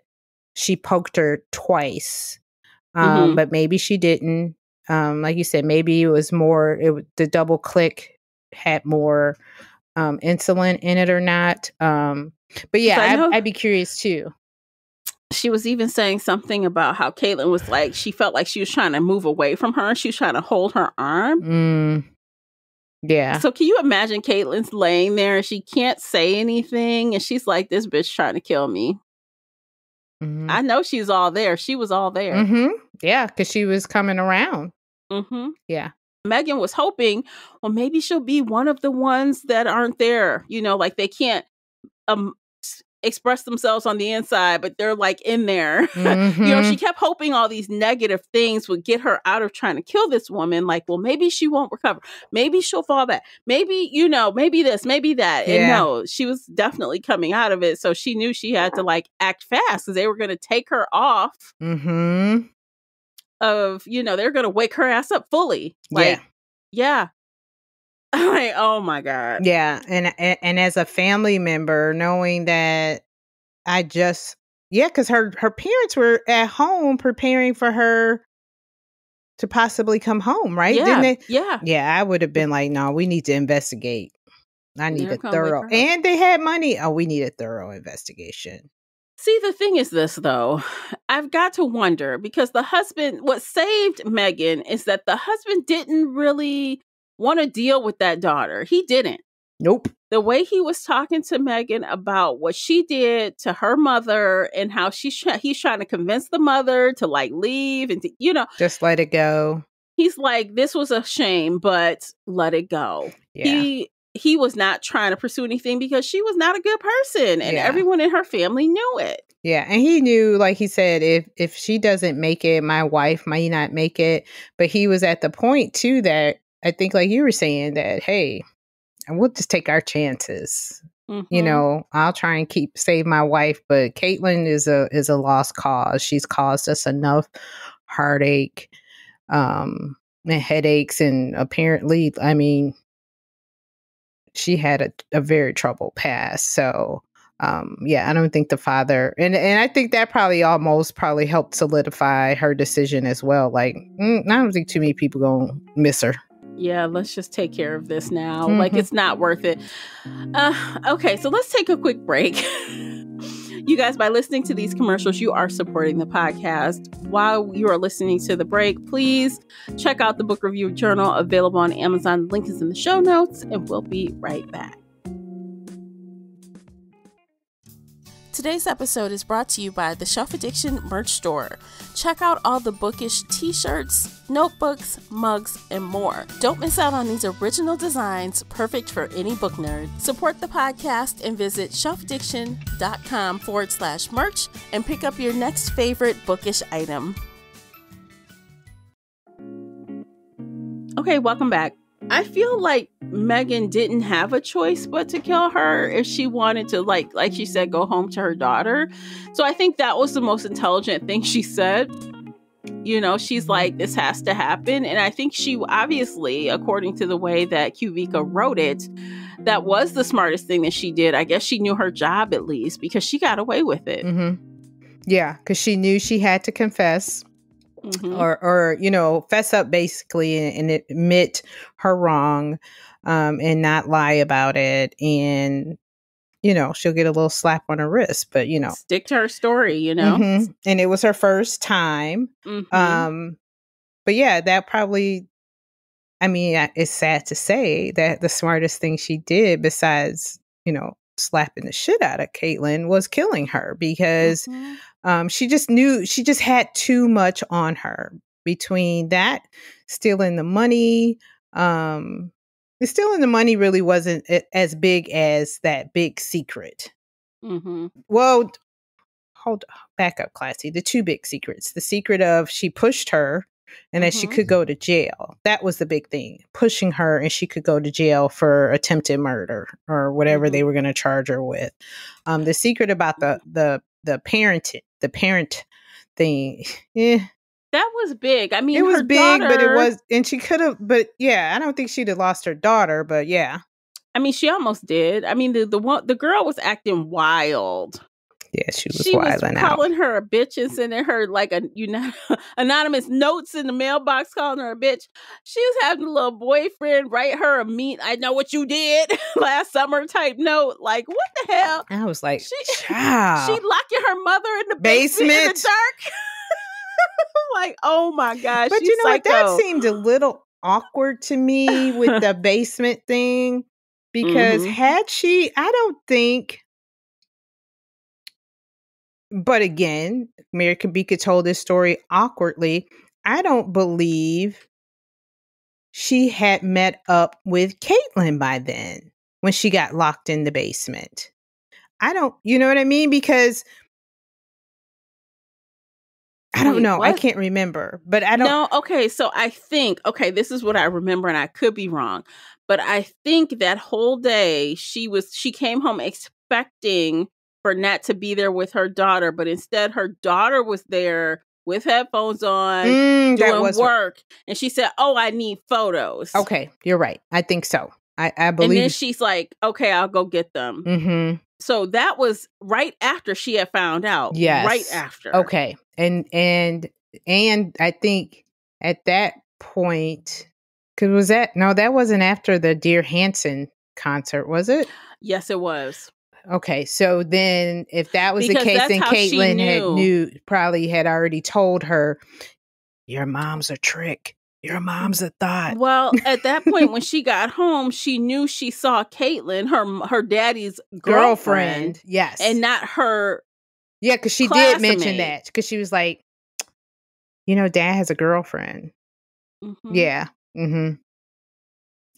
[SPEAKER 2] she poked her twice. But maybe she didn't. Like you said, maybe it was more, the double click had more insulin in it or not. But yeah, I'd be curious too.
[SPEAKER 1] She was even saying something about how Caitlyn was like, she felt like she was trying to move away from her. She was trying to hold her arm.
[SPEAKER 2] Yeah.
[SPEAKER 1] So can you imagine Caitlyn's laying there and she can't say anything. And she's like, this bitch trying to kill me. I know she's all there. She was all there.
[SPEAKER 2] Yeah, because she was coming around. Yeah.
[SPEAKER 1] Megan was hoping, well, maybe she'll be one of the ones that aren't there. You know, like they can't express themselves on the inside, but they're like in there. You know, she kept hoping all these negative things would get her out of trying to kill this woman. Like, well, maybe she won't recover. Maybe she'll fall back. Maybe, you know, maybe this, maybe that. And no, she was definitely coming out of it. So she knew she had to like act fast because they were going to take her off of, you know, they're going to wake her ass up fully. Like, yeah. Like, oh my God.
[SPEAKER 2] Yeah. And as a family member, knowing that because her parents were at home preparing for her to possibly come home, right? Didn't they?
[SPEAKER 1] Yeah.
[SPEAKER 2] Yeah, I would have been like, no, we need to investigate. I need a thorough. And they had money. Oh, we need a thorough investigation.
[SPEAKER 1] See, the thing is this, though. I've got to wonder because the husband, what saved Megan is that the husband didn't really want to deal with that daughter. He didn't.
[SPEAKER 2] Nope.
[SPEAKER 1] The way he was talking to Megan about what she did to her mother and how he's trying to convince the mother to like leave and to, you know,
[SPEAKER 2] just let it go.
[SPEAKER 1] He's like, this was a shame, but let it go.
[SPEAKER 2] Yeah.
[SPEAKER 1] He was not trying to pursue anything because she was not a good person and everyone in her family knew it.
[SPEAKER 2] Yeah. And he knew, like he said, if she doesn't make it, my wife might not make it. But he was at the point too that I think like you were saying that, hey, we'll just take our chances. You know, I'll try and save my wife, but Caitlyn is a lost cause. She's caused us enough heartache, and headaches, and apparently, I mean, she had a very troubled past. So, I don't think the father, and I think that probably helped solidify her decision as well. Like, I don't think too many people gonna miss her.
[SPEAKER 1] Yeah, let's just take care of this now. Like, it's not worth it. Okay, so let's take a quick break. You guys, by listening to these commercials, you are supporting the podcast. While you are listening to the break, please check out the book review journal available on Amazon. The link is in the show notes, and we'll be right back. Today's episode is brought to you by the Shelf Addiction merch store. Check out all the bookish t-shirts, notebooks, mugs, and more. Don't miss out on these original designs, perfect for any book nerd. Support the podcast and visit shelfaddiction.com/merch and pick up your next favorite bookish item. Okay, welcome back. I feel like Megan didn't have a choice but to kill her if she wanted to, like she said, go home to her daughter. So I think that was the most intelligent thing she said. You know, she's like, this has to happen. And I think she obviously, according to the way that Kubica wrote it, that was the smartest thing that she did. I guess she knew her job at least because she got away with it.
[SPEAKER 2] Yeah, because she knew she had to confess. Or you know, fess up basically and admit her wrong, and not lie about it, and you know she'll get a little slap on her wrist, but you know,
[SPEAKER 1] stick to her story, you know.
[SPEAKER 2] And it was her first time, but yeah, that probably, I mean, it's sad to say that the smartest thing she did, besides you know slapping the shit out of Caitlyn, was killing her because. She just had too much on her between that, stealing the money. The stealing the money really wasn't as big as that big secret. Well, back up, Classy. The two big secrets. The secret of she pushed her and that she could go to jail. That was the big thing. Pushing her and she could go to jail for attempted murder or whatever they were going to charge her with. The secret about the parent thing.
[SPEAKER 1] That was big. I mean,
[SPEAKER 2] it was big,
[SPEAKER 1] daughter,
[SPEAKER 2] but it was, and she could have, but yeah, I don't think she'd have lost her daughter, but yeah.
[SPEAKER 1] I mean, she almost did. I mean, the girl was acting wild.
[SPEAKER 2] Yeah, she was
[SPEAKER 1] She was
[SPEAKER 2] wilding out.
[SPEAKER 1] calling her a bitch and sending her like anonymous notes in the mailbox calling her a bitch. She was having a little boyfriend write her a mean, I know what you did last summer type note. Like, what the hell?
[SPEAKER 2] I was like,
[SPEAKER 1] she
[SPEAKER 2] child.
[SPEAKER 1] locking her mother in the basement in the dark. Like, oh my gosh.
[SPEAKER 2] But
[SPEAKER 1] she's
[SPEAKER 2] you know
[SPEAKER 1] psycho.
[SPEAKER 2] what? That seemed a little awkward to me with the basement thing. Because had she, I don't think. But again, Mary Kubica told this story awkwardly. I don't believe she had met up with Caitlin by then when she got locked in the basement. You know what I mean? Because I don't know.
[SPEAKER 1] What?
[SPEAKER 2] I can't remember, but I don't.
[SPEAKER 1] No, okay. So I think, this is what I remember, and I could be wrong, but I think that whole day she came home expecting for Nat to be there with her daughter, but instead her daughter was there with headphones on doing work. And she said, "Oh, I need photos."
[SPEAKER 2] Okay, you're right. I think so. I believe.
[SPEAKER 1] And then she's like, "Okay, I'll go get them."
[SPEAKER 2] Mm-hmm.
[SPEAKER 1] So that was right after she had found out.
[SPEAKER 2] Yes.
[SPEAKER 1] Right after.
[SPEAKER 2] Okay. And I think at that point, that wasn't after the Dear Hansen concert, was it?
[SPEAKER 1] Yes, it was.
[SPEAKER 2] Okay. So then if that was the case, then Caitlin probably had already told her, your mom's a trick. Your mom's a thought.
[SPEAKER 1] Well, at that point, when she got home, she knew she saw Caitlin, her daddy's girlfriend.
[SPEAKER 2] Yes.
[SPEAKER 1] And not her.
[SPEAKER 2] Yeah, because she did mention that. Because she was like, Dad has a girlfriend. Mm-hmm. Yeah. Mm-hmm.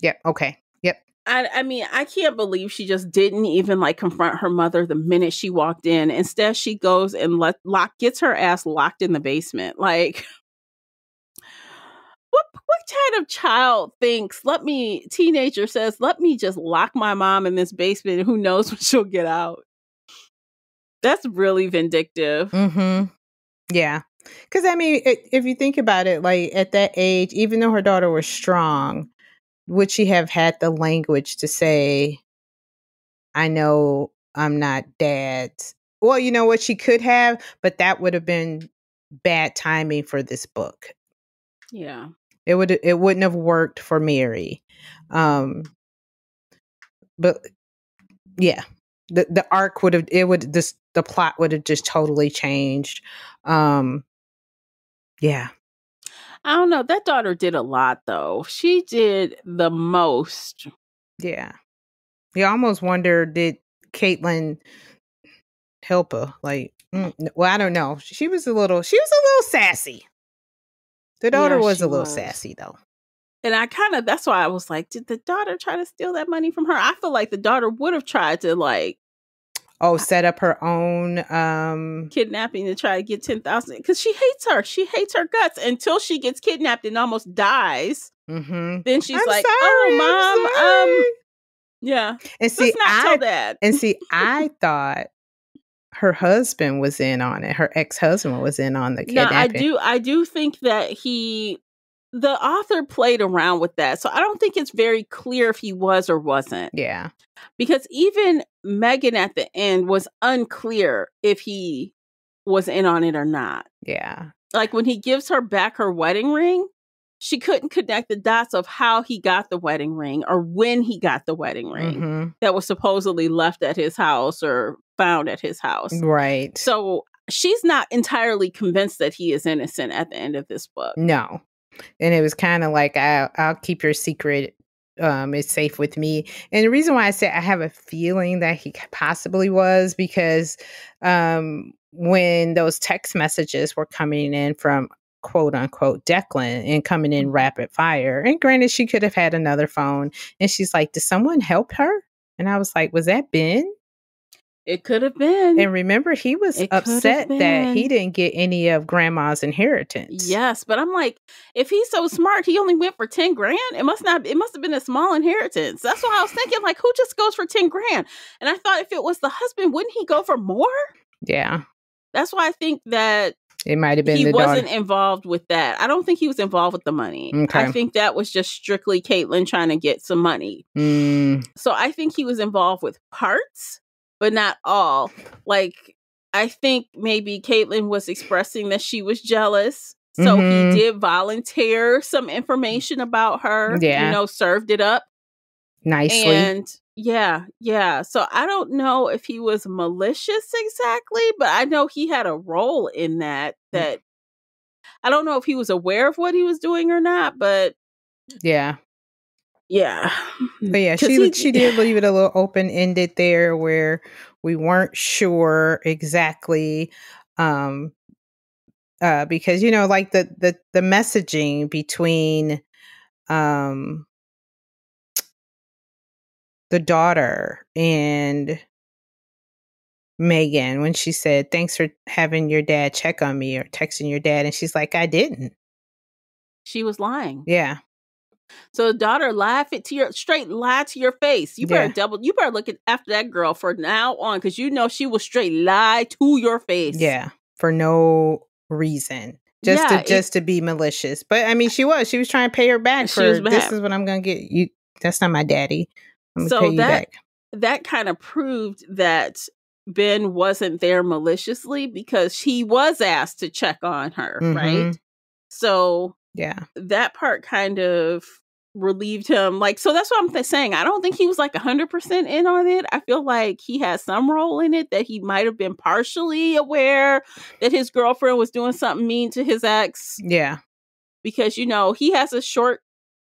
[SPEAKER 2] Yep. Okay. Yep.
[SPEAKER 1] I mean, I can't believe she just didn't even confront her mother the minute she walked in. Instead, she goes and gets her ass locked in the basement. Like, what kind of child thinks, teenager says, let me just lock my mom in this basement and who knows when she'll get out? That's really vindictive.
[SPEAKER 2] Mm-hmm. Yeah. Because, I mean, if you think about it, at that age, even though her daughter was strong, would she have had the language to say, I know I'm not dad's? Well, you know what? She could have, but that would have been bad timing for this book.
[SPEAKER 1] Yeah.
[SPEAKER 2] It wouldn't have worked for Mary. But yeah, the arc the plot would have just totally changed. Yeah.
[SPEAKER 1] I don't know. That daughter did a lot though. She did the most.
[SPEAKER 2] Yeah. You almost wonder, did Caitlin help her? Well, I don't know. She was a little sassy. The daughter was a little sassy though.
[SPEAKER 1] And that's why I was like, did the daughter try to steal that money from her? I feel like the daughter would have tried to
[SPEAKER 2] set up her own
[SPEAKER 1] kidnapping to try to get 10,000 because she hates her. She hates her guts until she gets kidnapped and almost dies.
[SPEAKER 2] Mm-hmm.
[SPEAKER 1] Then she's
[SPEAKER 2] sorry,
[SPEAKER 1] "Oh, Mom, yeah."
[SPEAKER 2] And see,
[SPEAKER 1] let's not tell Dad.
[SPEAKER 2] And see, I thought her husband was in on it. Her ex-husband was in on the kidnapping.
[SPEAKER 1] No, I do think that the author played around with that. So I don't think it's very clear if he was or wasn't.
[SPEAKER 2] Yeah.
[SPEAKER 1] Because even Megan at the end was unclear if he was in on it or not.
[SPEAKER 2] Yeah.
[SPEAKER 1] Like when he gives her back her wedding ring, she couldn't connect the dots of how he got the wedding ring or when he got the wedding ring that was supposedly left at his house or found at his house.
[SPEAKER 2] Right.
[SPEAKER 1] So she's not entirely convinced that he is innocent at the end of this book.
[SPEAKER 2] No. And it was kind of like, I'll keep your secret. It's safe with me. And the reason why I say I have a feeling that he possibly was because when those text messages were coming in from quote unquote Declan and coming in rapid fire, and granted she could have had another phone, and she's like, did someone help her? And I was like, was that Ben?
[SPEAKER 1] It could have been.
[SPEAKER 2] And remember, he was upset that he didn't get any of grandma's inheritance.
[SPEAKER 1] Yes, but I'm like, if he's so smart, he only went for 10 grand. It must have been a small inheritance. That's what I was thinking. Like, who just goes for 10 grand? And I thought if it was the husband, wouldn't he go for more?
[SPEAKER 2] Yeah.
[SPEAKER 1] That's why I think that
[SPEAKER 2] it might have been
[SPEAKER 1] he wasn't involved with that. I don't think he was involved with the money.
[SPEAKER 2] Okay.
[SPEAKER 1] I think that was just strictly Caitlin trying to get some money. So I think he was involved with parts, but not all. Like, I think maybe Caitlin was expressing that she was jealous. So he
[SPEAKER 2] Mhm.
[SPEAKER 1] did volunteer some information about her,
[SPEAKER 2] Yeah.
[SPEAKER 1] served it up.
[SPEAKER 2] Nicely.
[SPEAKER 1] And yeah. So I don't know if he was malicious exactly, but I know he had a role in that. I don't know if he was aware of what he was doing or not, but
[SPEAKER 2] Yeah.
[SPEAKER 1] yeah.
[SPEAKER 2] But yeah,
[SPEAKER 1] 'Cause
[SPEAKER 2] she did leave it a little open-ended there where we weren't sure exactly, um, because, like the messaging between, um, the daughter and Megan when she said, "Thanks for having your dad check on me," or texting your dad, and she's like, "I didn't."
[SPEAKER 1] she was lying.
[SPEAKER 2] Yeah.
[SPEAKER 1] So daughter, straight lie to your face. You
[SPEAKER 2] Yeah.
[SPEAKER 1] better look after that girl for now on, because she will straight lie to your face.
[SPEAKER 2] Yeah. For no reason.
[SPEAKER 1] Yeah,
[SPEAKER 2] Just to be malicious. But I mean, she was trying to pay her back
[SPEAKER 1] she was
[SPEAKER 2] for, "This
[SPEAKER 1] bad.
[SPEAKER 2] is what I'm going to get you. That's not my daddy. I'm going to pay
[SPEAKER 1] So
[SPEAKER 2] you back."
[SPEAKER 1] that kind of proved that Ben wasn't there maliciously, because he was asked to check on her, right?
[SPEAKER 2] Mhm.
[SPEAKER 1] So
[SPEAKER 2] Yeah.
[SPEAKER 1] that part kind of relieved him. Like, so that's what I'm saying. I don't think he was like 100% in on it. I feel like he had some role in it, that he might have been partially aware that his girlfriend was doing something mean to his ex,
[SPEAKER 2] Yeah.
[SPEAKER 1] because he has a short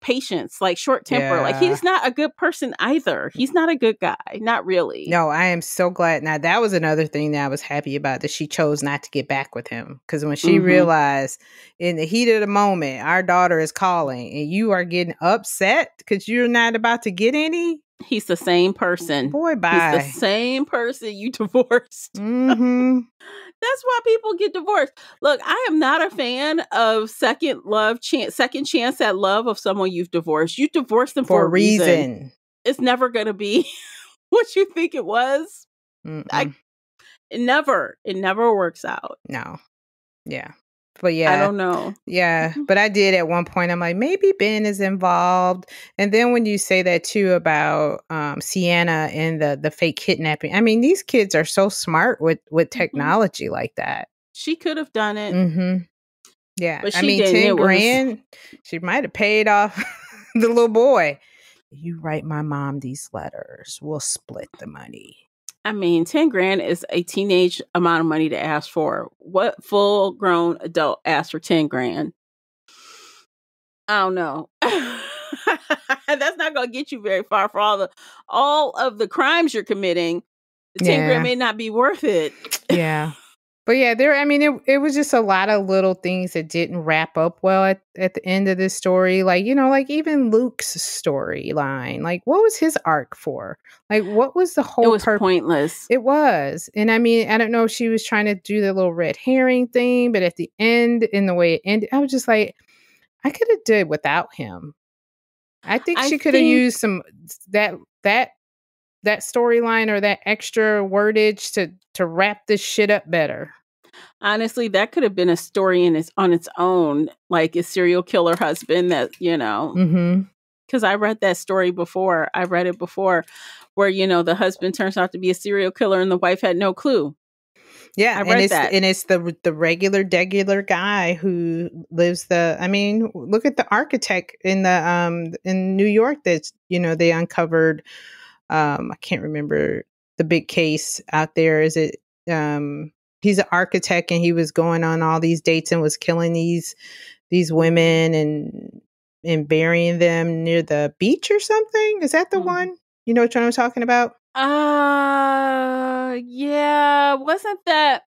[SPEAKER 1] patience, like short temper. Like,
[SPEAKER 2] Yeah.
[SPEAKER 1] he's not a good person either. He's not a good guy, not really.
[SPEAKER 2] No, I am so glad. Now, that was another thing that I was happy about, that she chose not to get back with him. Because when she
[SPEAKER 1] Hmm.
[SPEAKER 2] realized in the heat of the moment, our daughter is calling and you are getting upset because you're not about to get any,
[SPEAKER 1] He's the same person.
[SPEAKER 2] boy,
[SPEAKER 1] He's the
[SPEAKER 2] bye.
[SPEAKER 1] same person you divorced.
[SPEAKER 2] Mm-hmm.
[SPEAKER 1] That's why people get divorced. Look, I am not a fan of second chance at love of someone you've divorced. You divorced them
[SPEAKER 2] For
[SPEAKER 1] for
[SPEAKER 2] a
[SPEAKER 1] a reason.
[SPEAKER 2] reason.
[SPEAKER 1] It's never going to be what you think it was.
[SPEAKER 2] Mm-mm.
[SPEAKER 1] It never works out.
[SPEAKER 2] No. Yeah. But
[SPEAKER 1] I
[SPEAKER 2] yeah.
[SPEAKER 1] don't know.
[SPEAKER 2] Yeah. But I did at one point, I'm like, maybe Ben is involved. And then when you say that too about Sienna and the fake kidnapping, I mean, these kids are so smart with
[SPEAKER 1] Mhm.
[SPEAKER 2] technology like that.
[SPEAKER 1] She could have done it,
[SPEAKER 2] Mm-hmm. Yeah.
[SPEAKER 1] but
[SPEAKER 2] I
[SPEAKER 1] she
[SPEAKER 2] mean,
[SPEAKER 1] didn't.
[SPEAKER 2] 10
[SPEAKER 1] It was,
[SPEAKER 2] grand, she might have paid off the little boy. "You write my mom these letters. We'll split the money."
[SPEAKER 1] 10 grand is a teenage amount of money to ask for. What full grown adult asks for 10 grand? I don't know. That's not going to get you very far for all of the crimes you're committing. The 10 grand
[SPEAKER 2] Yeah.
[SPEAKER 1] may not be worth it.
[SPEAKER 2] Yeah. But yeah, I mean, it was just a lot of little things that didn't wrap up well at the end of this story. Like, like even Luke's storyline. Like, what was his arc for? Like, what was the
[SPEAKER 1] It
[SPEAKER 2] whole
[SPEAKER 1] was
[SPEAKER 2] purpose?
[SPEAKER 1] pointless.
[SPEAKER 2] It was. And I mean, I don't know if she was trying to do the little red herring thing, but at the end, in the way it ended, I was just like, I could have did without him. I think
[SPEAKER 1] I
[SPEAKER 2] she could have
[SPEAKER 1] think,
[SPEAKER 2] used some that that that storyline or that extra wordage to wrap this shit up better.
[SPEAKER 1] honestly, that could have been a story on its own, like a serial killer husband that,
[SPEAKER 2] Mm-hmm.
[SPEAKER 1] because I read that story before. I read it before, where, the husband turns out to be a serial killer and the wife had no clue.
[SPEAKER 2] Yeah,
[SPEAKER 1] I
[SPEAKER 2] and
[SPEAKER 1] read that.
[SPEAKER 2] it's the regular degular guy who lives I mean, look at the architect in New York that's, they uncovered, I can't remember the big case out there. Is it he's an architect and he was going on all these dates and was killing these women and burying them near the beach or something? Is that the one? You know what I'm talking about?
[SPEAKER 1] Yeah. Wasn't that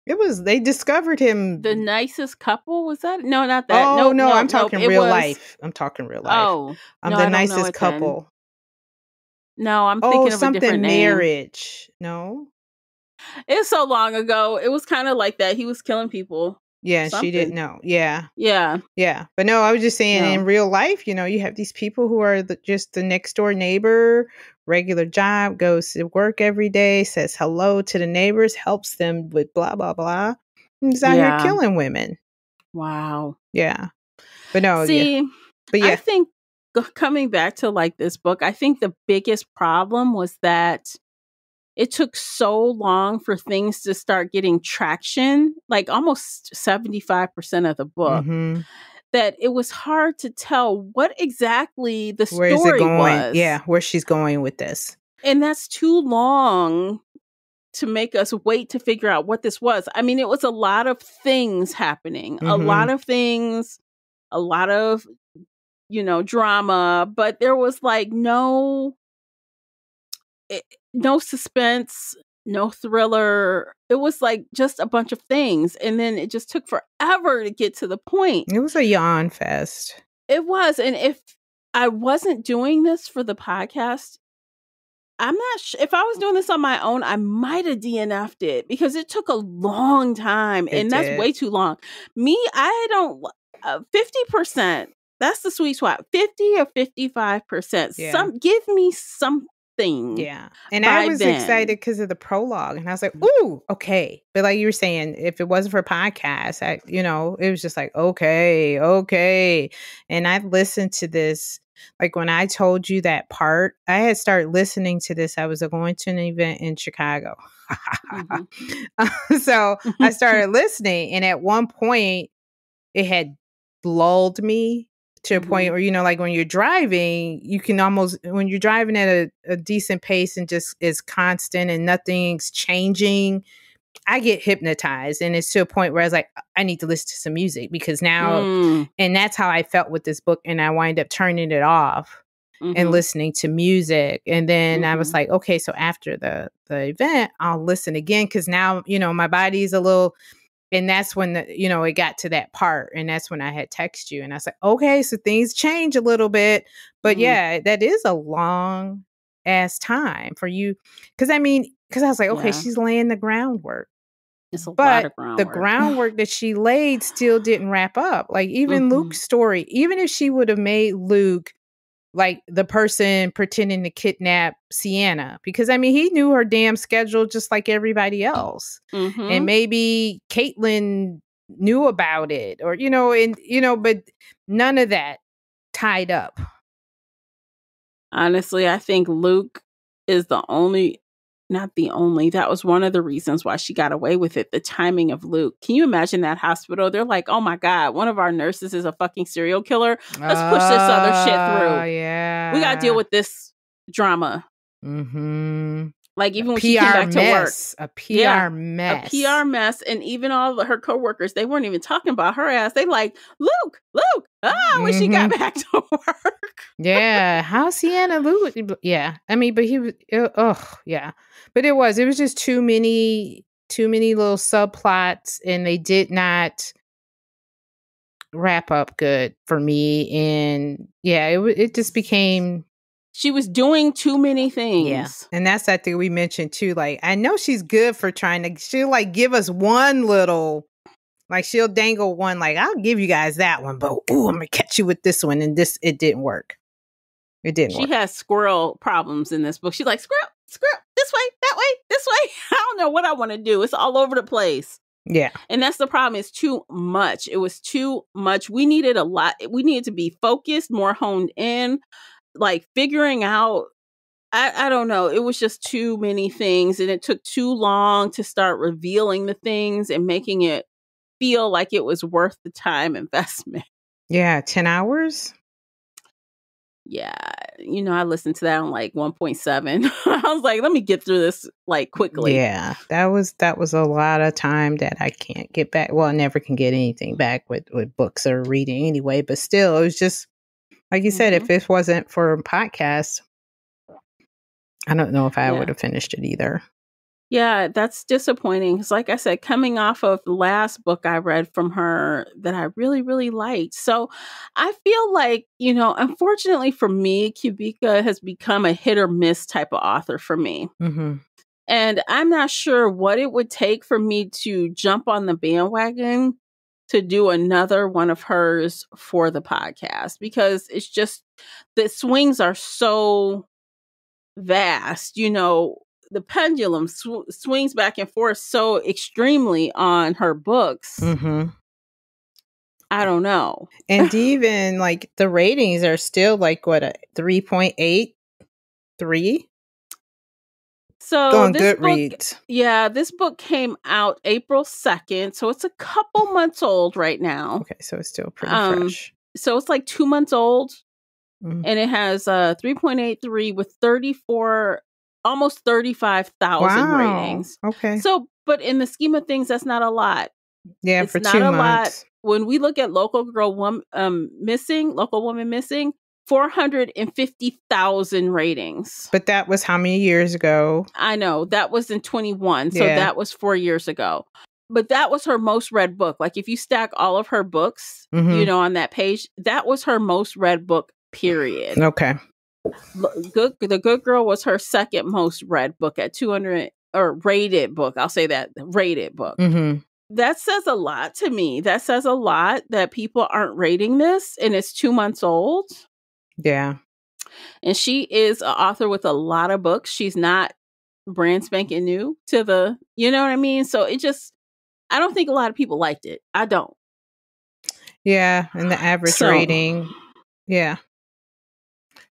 [SPEAKER 2] It was, they discovered him.
[SPEAKER 1] the nicest couple? Was that? No, not that.
[SPEAKER 2] Oh,
[SPEAKER 1] Nope,
[SPEAKER 2] no, I'm
[SPEAKER 1] nope, nope.
[SPEAKER 2] talking
[SPEAKER 1] It
[SPEAKER 2] real
[SPEAKER 1] was.
[SPEAKER 2] life. I'm talking real life.
[SPEAKER 1] Oh, no,
[SPEAKER 2] The
[SPEAKER 1] I don't know
[SPEAKER 2] nicest
[SPEAKER 1] it then.
[SPEAKER 2] couple.
[SPEAKER 1] No, I'm
[SPEAKER 2] Oh,
[SPEAKER 1] thinking of a different
[SPEAKER 2] something
[SPEAKER 1] name.
[SPEAKER 2] marriage. No?
[SPEAKER 1] It's so long ago. It was kind of like that. He was killing people.
[SPEAKER 2] Yeah, she didn't
[SPEAKER 1] Something.
[SPEAKER 2] know. Yeah.
[SPEAKER 1] Yeah.
[SPEAKER 2] Yeah. But no, I was just saying in
[SPEAKER 1] No.
[SPEAKER 2] real life, you have these people who are just the next door neighbor, regular job, goes to work every day, says hello to the neighbors, helps them with blah, blah, blah. And he's out here
[SPEAKER 1] Yeah.
[SPEAKER 2] killing women.
[SPEAKER 1] Wow.
[SPEAKER 2] Yeah. But no, yeah.
[SPEAKER 1] See,
[SPEAKER 2] But
[SPEAKER 1] I
[SPEAKER 2] yeah.
[SPEAKER 1] think coming back to like this book, I think the biggest problem was that it took so long for things to start getting traction, like almost 75% of the book,
[SPEAKER 2] Mm-hmm.
[SPEAKER 1] that it was hard to tell what exactly the
[SPEAKER 2] Where is it
[SPEAKER 1] story
[SPEAKER 2] going?
[SPEAKER 1] was.
[SPEAKER 2] Yeah, where she's going with this.
[SPEAKER 1] And that's too long to make us wait to figure out what this was. I mean, it was a lot of things happening, a lot of things, a lot of, drama, but there was like no suspense, no thriller. It was like just a bunch of things. And then it just took forever to get to the point.
[SPEAKER 2] It was a yawn fest.
[SPEAKER 1] It was. And if I wasn't doing this for the podcast, I'm not sure if I was doing this on my own, I might have DNF'd it because it took a long time and that's way too long. Me, I don't 50%. That's the sweet spot. 50 or 55%.
[SPEAKER 2] Yeah.
[SPEAKER 1] Give me something.
[SPEAKER 2] Yeah. And I was excited because of the prologue. And I was like, ooh, okay. But like you were saying, if it wasn't for podcasts, it was just like, okay. And I listened to this. Like when I told you that part, I had started listening to this. I was going to an event in Chicago. So I started listening. And at one point, it had lulled me to a point where, like when you're driving, you can almost, when you're driving at a decent pace and just is constant and nothing's changing, I get hypnotized. And it's to a point where I was like, I need to listen to some music because now, and that's how I felt with this book. And I wind up turning it off and listening to music. And then I was like, okay, so after the event, I'll listen again. Cause now, my body's a little. And that's when it got to that part. And that's when I had texted you. And I was like, okay, so things change a little bit. But yeah, that is a long ass time for you. Because I was like, okay, she's laying the groundwork.
[SPEAKER 1] It's a lot of groundwork.
[SPEAKER 2] The groundwork that she laid still didn't wrap up. Like even Luke's story, even if she would have made Luke like the person pretending to kidnap Sienna, because he knew her damn schedule just like everybody else. And maybe Caitlin knew about it or, but none of that tied up.
[SPEAKER 1] Honestly, I think Luke is not the only, that was one of the reasons why she got away with it. The timing of Luke. Can you imagine that hospital? They're like, oh my God, one of our nurses is a fucking serial killer. Let's push this other shit through.
[SPEAKER 2] Yeah.
[SPEAKER 1] We got to deal with this drama. Like even when she came back to work.
[SPEAKER 2] A PR mess.
[SPEAKER 1] A PR mess. And even all of her coworkers, they weren't even talking about her ass. They like, Luke, when she got back to work.
[SPEAKER 2] Yeah. How Sienna Luke? Yeah. But he was, yeah. But it was just too many little subplots and they did not wrap up good for me. And yeah, it just became.
[SPEAKER 1] She was doing too many things.
[SPEAKER 2] Yeah. And that's that thing we mentioned too. Like, I know she's good for she'll like give us one little, like she'll dangle one, like, I'll give you guys that one, but I'm going to catch you with this one. And it didn't work. It didn't work.
[SPEAKER 1] She has squirrel problems in this book. She's like, squirrel, this way, that way, this way. I don't know what I want to do. It's all over the place.
[SPEAKER 2] Yeah.
[SPEAKER 1] And that's the problem. It's too much. It was too much. We needed a lot. We needed to be focused, more honed in. Like figuring out, I don't know. It was just too many things and it took too long to start revealing the things and making it feel like it was worth the time investment.
[SPEAKER 2] Yeah. 10 hours.
[SPEAKER 1] Yeah. I listened to that on like 1.7. I was like, let me get through this like quickly.
[SPEAKER 2] Yeah. That was a lot of time that I can't get back. Well, I never can get anything back with books or reading anyway, but still it was just, like you said, if it wasn't for a podcast, I don't know if I would have finished it either. Yeah,
[SPEAKER 1] that's disappointing. Because like I said, coming off of the last book I read from her that I really, really liked. So I feel like, unfortunately for me, Kubica has become a hit or miss type of author for me. And I'm not sure what it would take for me to jump on the bandwagon to do another one of hers for the podcast, because it's just the swings are so vast. The pendulum swings back and forth so extremely on her books. I don't know.
[SPEAKER 2] And even like the ratings are still like what, a 3.83?
[SPEAKER 1] So
[SPEAKER 2] On
[SPEAKER 1] this book,
[SPEAKER 2] Goodreads.
[SPEAKER 1] this book came out April 2nd, so it's a couple months old right now.
[SPEAKER 2] Okay, so it's still pretty fresh.
[SPEAKER 1] So it's like 2 months old,
[SPEAKER 2] Mm.
[SPEAKER 1] and it has 3.83 with 34, almost 35,000 ratings.
[SPEAKER 2] Okay.
[SPEAKER 1] So, but in the scheme of things, that's not a lot.
[SPEAKER 2] Yeah,
[SPEAKER 1] It's
[SPEAKER 2] for
[SPEAKER 1] not
[SPEAKER 2] 2
[SPEAKER 1] a
[SPEAKER 2] months.
[SPEAKER 1] lot. When we look at local woman missing, 450,000 ratings.
[SPEAKER 2] But that was how many years ago?
[SPEAKER 1] I know that was in 21, so
[SPEAKER 2] Yeah.
[SPEAKER 1] that was 4 years ago. But that was her most read book. Like if you stack all of her books,
[SPEAKER 2] Mhm.
[SPEAKER 1] on that page, that was her most read book. Period.
[SPEAKER 2] Okay.
[SPEAKER 1] The Good Girl was her second most read book at 200, or rated book. I'll say that rated book.
[SPEAKER 2] Mhm.
[SPEAKER 1] That says a lot to me. That says a lot that people aren't rating this, and it's 2 months old.
[SPEAKER 2] Yeah.
[SPEAKER 1] And she is an author with a lot of books. She's not brand spanking new to the, you know what I mean? So I don't think a lot of people liked it. I don't.
[SPEAKER 2] Yeah, and the average rating. Yeah.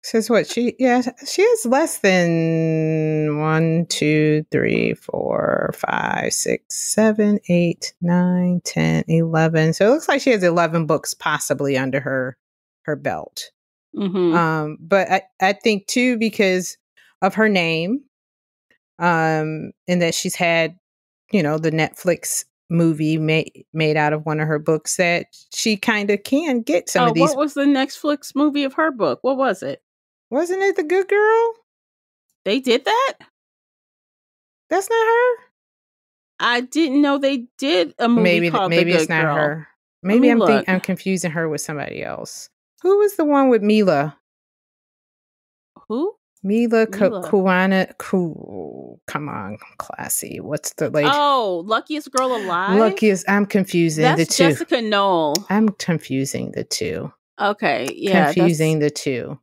[SPEAKER 2] Says what? She has less than 1, 2, 3, 4, 5, 6, 7, 8, 9, 10, 11. So it looks like she has 11 books possibly under her belt.
[SPEAKER 1] Mm-hmm.
[SPEAKER 2] But I think too, because of her name, and that she's had, the Netflix movie made out of one of her books, that she kind of can get some of these.
[SPEAKER 1] What was the Netflix movie of her book? What was it?
[SPEAKER 2] Wasn't it The Good Girl?
[SPEAKER 1] They did that?
[SPEAKER 2] That's not her?
[SPEAKER 1] I didn't know they did a movie called The Good Girl.
[SPEAKER 2] Maybe it's not her. Maybe I'm confusing her with somebody else. Who was the one with Mila?
[SPEAKER 1] Who?
[SPEAKER 2] Mila Kuwana. Come on, Classy. What's the lady?
[SPEAKER 1] Oh, Luckiest Girl Alive?
[SPEAKER 2] I'm confusing the two.
[SPEAKER 1] That's Jessica Knoll.
[SPEAKER 2] I'm confusing the two.
[SPEAKER 1] Okay, yeah.
[SPEAKER 2] Confusing the two.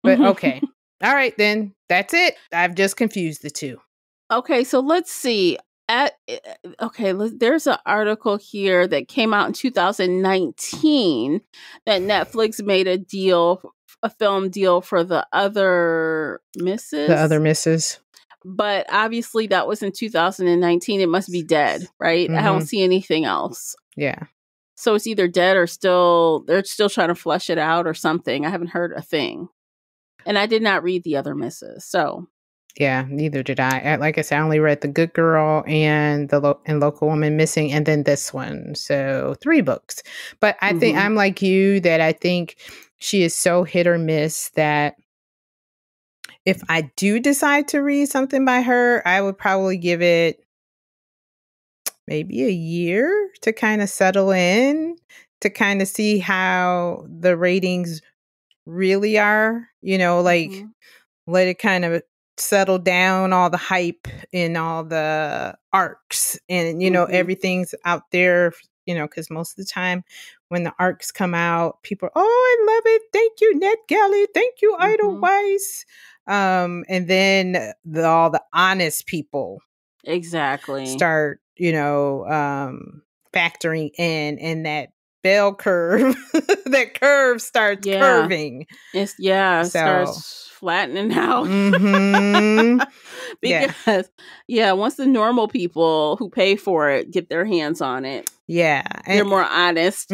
[SPEAKER 2] But okay. All right, then. That's it. I've just confused the two.
[SPEAKER 1] Okay, so let's see. There's an article here that came out in 2019 that Netflix made a film deal for The Other Misses.
[SPEAKER 2] The Other Misses.
[SPEAKER 1] But obviously that was in 2019. It must be dead, right? I don't see anything else.
[SPEAKER 2] Yeah.
[SPEAKER 1] So it's either dead or they're still trying to flesh it out or something. I haven't heard a thing. And I did not read The Other Misses, so.
[SPEAKER 2] Yeah, neither did I. Like I said, I only read The Good Girl and Local Woman Missing, and then this one. So 3 books. But I think I'm like you, that I think she is so hit or miss that if I do decide to read something by her, I would probably give it maybe a year to kind of settle in, to kind of see how the ratings really are, let it kind of settle down, all the hype and all the arcs, and everything's out there, because most of the time when the arcs come out, people are, I love it, thank you Ned Galley, thank you Ida Weiss, and then all the honest people
[SPEAKER 1] exactly
[SPEAKER 2] start factoring in, and that bell curve that curve starts curving.
[SPEAKER 1] It starts flattening out. Because once the normal people who pay for it get their hands on it, they're more honest.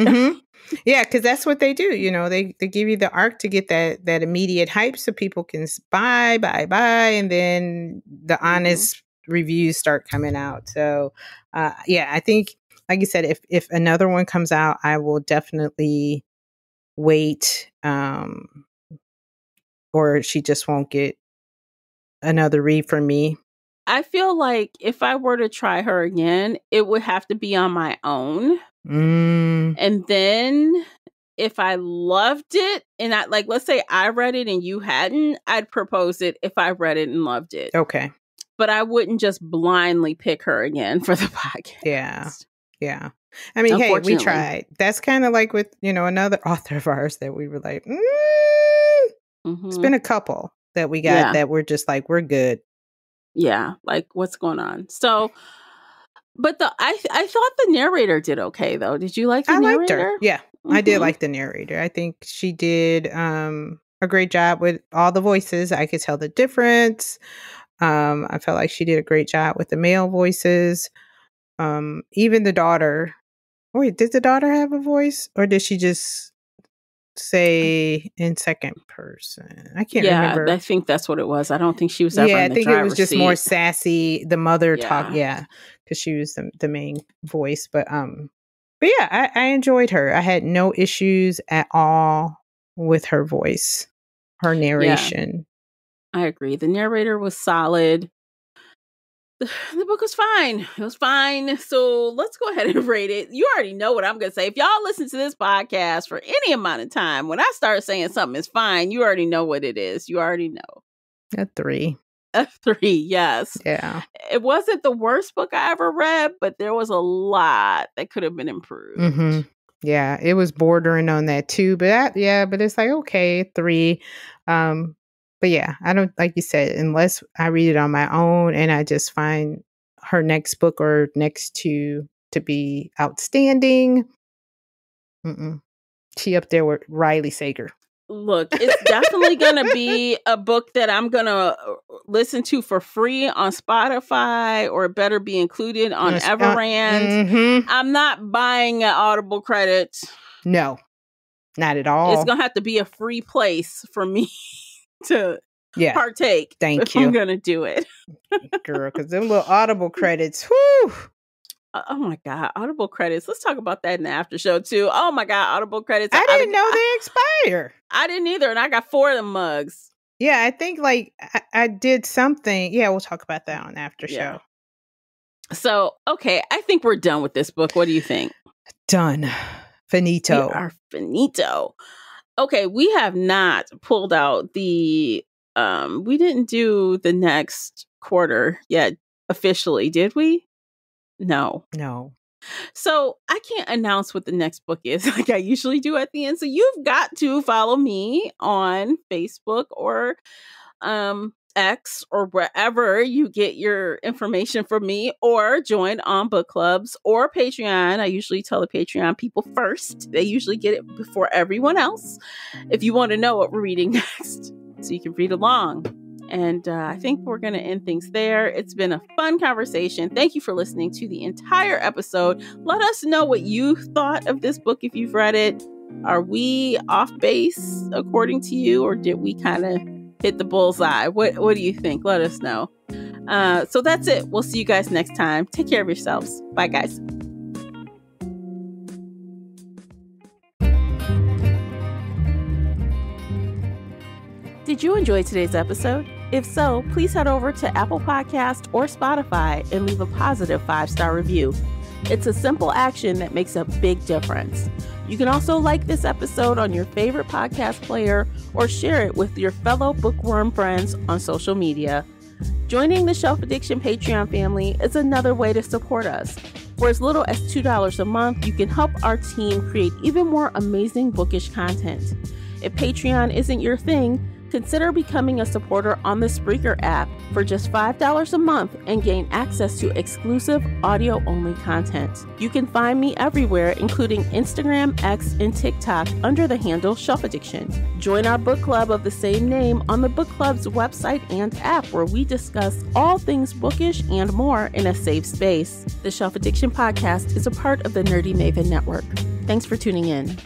[SPEAKER 2] Yeah, because that's what they do. They give you the arc to get that immediate hype, so people can buy, and then the honest reviews start coming out. So I think, like you said, if another one comes out, I will definitely wait, or she just won't get another read from me.
[SPEAKER 1] I feel like if I were to try her again, it would have to be on my own. And then if I loved it, and let's say I read it and you hadn't, I'd propose it if I read it and loved it.
[SPEAKER 2] Okay.
[SPEAKER 1] But I wouldn't just blindly pick her again for the podcast.
[SPEAKER 2] Yeah. I mean, hey, we tried. That's kind of like with, another author of ours that we were like, it's been a couple that we got that we're just like, we're good.
[SPEAKER 1] Yeah. Like, what's going on? So, but I thought the narrator did okay, though. Did you like the narrator? I liked her.
[SPEAKER 2] Yeah, I did like the narrator. I think she did a great job with all the voices. I could tell the difference. I felt like she did a great job with the male voices. Even the daughter. Wait, did the daughter have a voice, or did she just say in second person? I can't remember.
[SPEAKER 1] I think that's what it was. I don't think she was ever in the
[SPEAKER 2] I think it was just
[SPEAKER 1] seat.
[SPEAKER 2] more sassy. The mother talk, because she was the main voice. But yeah, I enjoyed her. I had no issues at all with her voice, her narration.
[SPEAKER 1] Yeah, I agree. The narrator was solid. The book was fine. It was fine. So let's go ahead and rate it. You already know what I'm going to say. If y'all listen to this podcast for any amount of time, when I start saying something is fine, you already know what it is. You already know.
[SPEAKER 2] A 3.
[SPEAKER 1] A 3, yes.
[SPEAKER 2] Yeah.
[SPEAKER 1] It wasn't the worst book I ever read, but there was a lot that could have been improved.
[SPEAKER 2] Mm-hmm. Yeah, it was bordering on that too. But but it's like, okay, 3. But yeah, I don't, like you said, unless I read it on my own and I just find her next book or next to be outstanding. She up there with Riley Sager.
[SPEAKER 1] Look, it's definitely going to be a book that I'm going to listen to for free on Spotify, or it better be included on Everrand. I'm not buying an Audible credit.
[SPEAKER 2] No, not at all.
[SPEAKER 1] It's going to have to be a free place for me to partake.
[SPEAKER 2] Thank you.
[SPEAKER 1] I'm going to do it.
[SPEAKER 2] Girl, because them little Audible credits, whoo.
[SPEAKER 1] Oh my God, Audible credits. Let's talk about that in the after show too. Oh my God, Audible credits.
[SPEAKER 2] I didn't know they expire.
[SPEAKER 1] I didn't either. And I got 4 of them mugs.
[SPEAKER 2] Yeah, I think like I did something. Yeah, we'll talk about that on the after show.
[SPEAKER 1] So, okay, I think we're done with this book. What do you think?
[SPEAKER 2] Done. Finito.
[SPEAKER 1] We are finito. Okay, we have not pulled out the, we didn't do the next quarter yet officially, did we? No. So I can't announce what the next book is like I usually do at the end. So you've got to follow me on Facebook or X or wherever you get your information from me, or join on book clubs or Patreon. I usually tell the Patreon people first. They usually get it before everyone else. If you want to know what we're reading next, so you can read along. And I think we're going to end things there. It's been a fun conversation. Thank you for listening to the entire episode. Let us know what you thought of this book if you've read it. Are we off base according to you, or did we kind of hit the bullseye? What do you think? Let us know. So that's it. We'll see you guys next time. Take care of yourselves. Bye, guys. Did you enjoy today's episode? If so, please head over to Apple Podcast or Spotify and leave a positive 5-star review. It's a simple action that makes a big difference. You can also like this episode on your favorite podcast player or share it with your fellow bookworm friends on social media. Joining the Shelf Addiction Patreon family is another way to support us. For as little as $2 a month, you can help our team create even more amazing bookish content. If Patreon isn't your thing, consider becoming a supporter on the Spreaker app for just $5 a month and gain access to exclusive audio-only content. You can find me everywhere, including Instagram, X, and TikTok under the handle Shelf Addiction. Join our book club of the same name on the book club's website and app, where we discuss all things bookish and more in a safe space. The Shelf Addiction podcast is a part of the Nerdy Maven Network. Thanks for tuning in.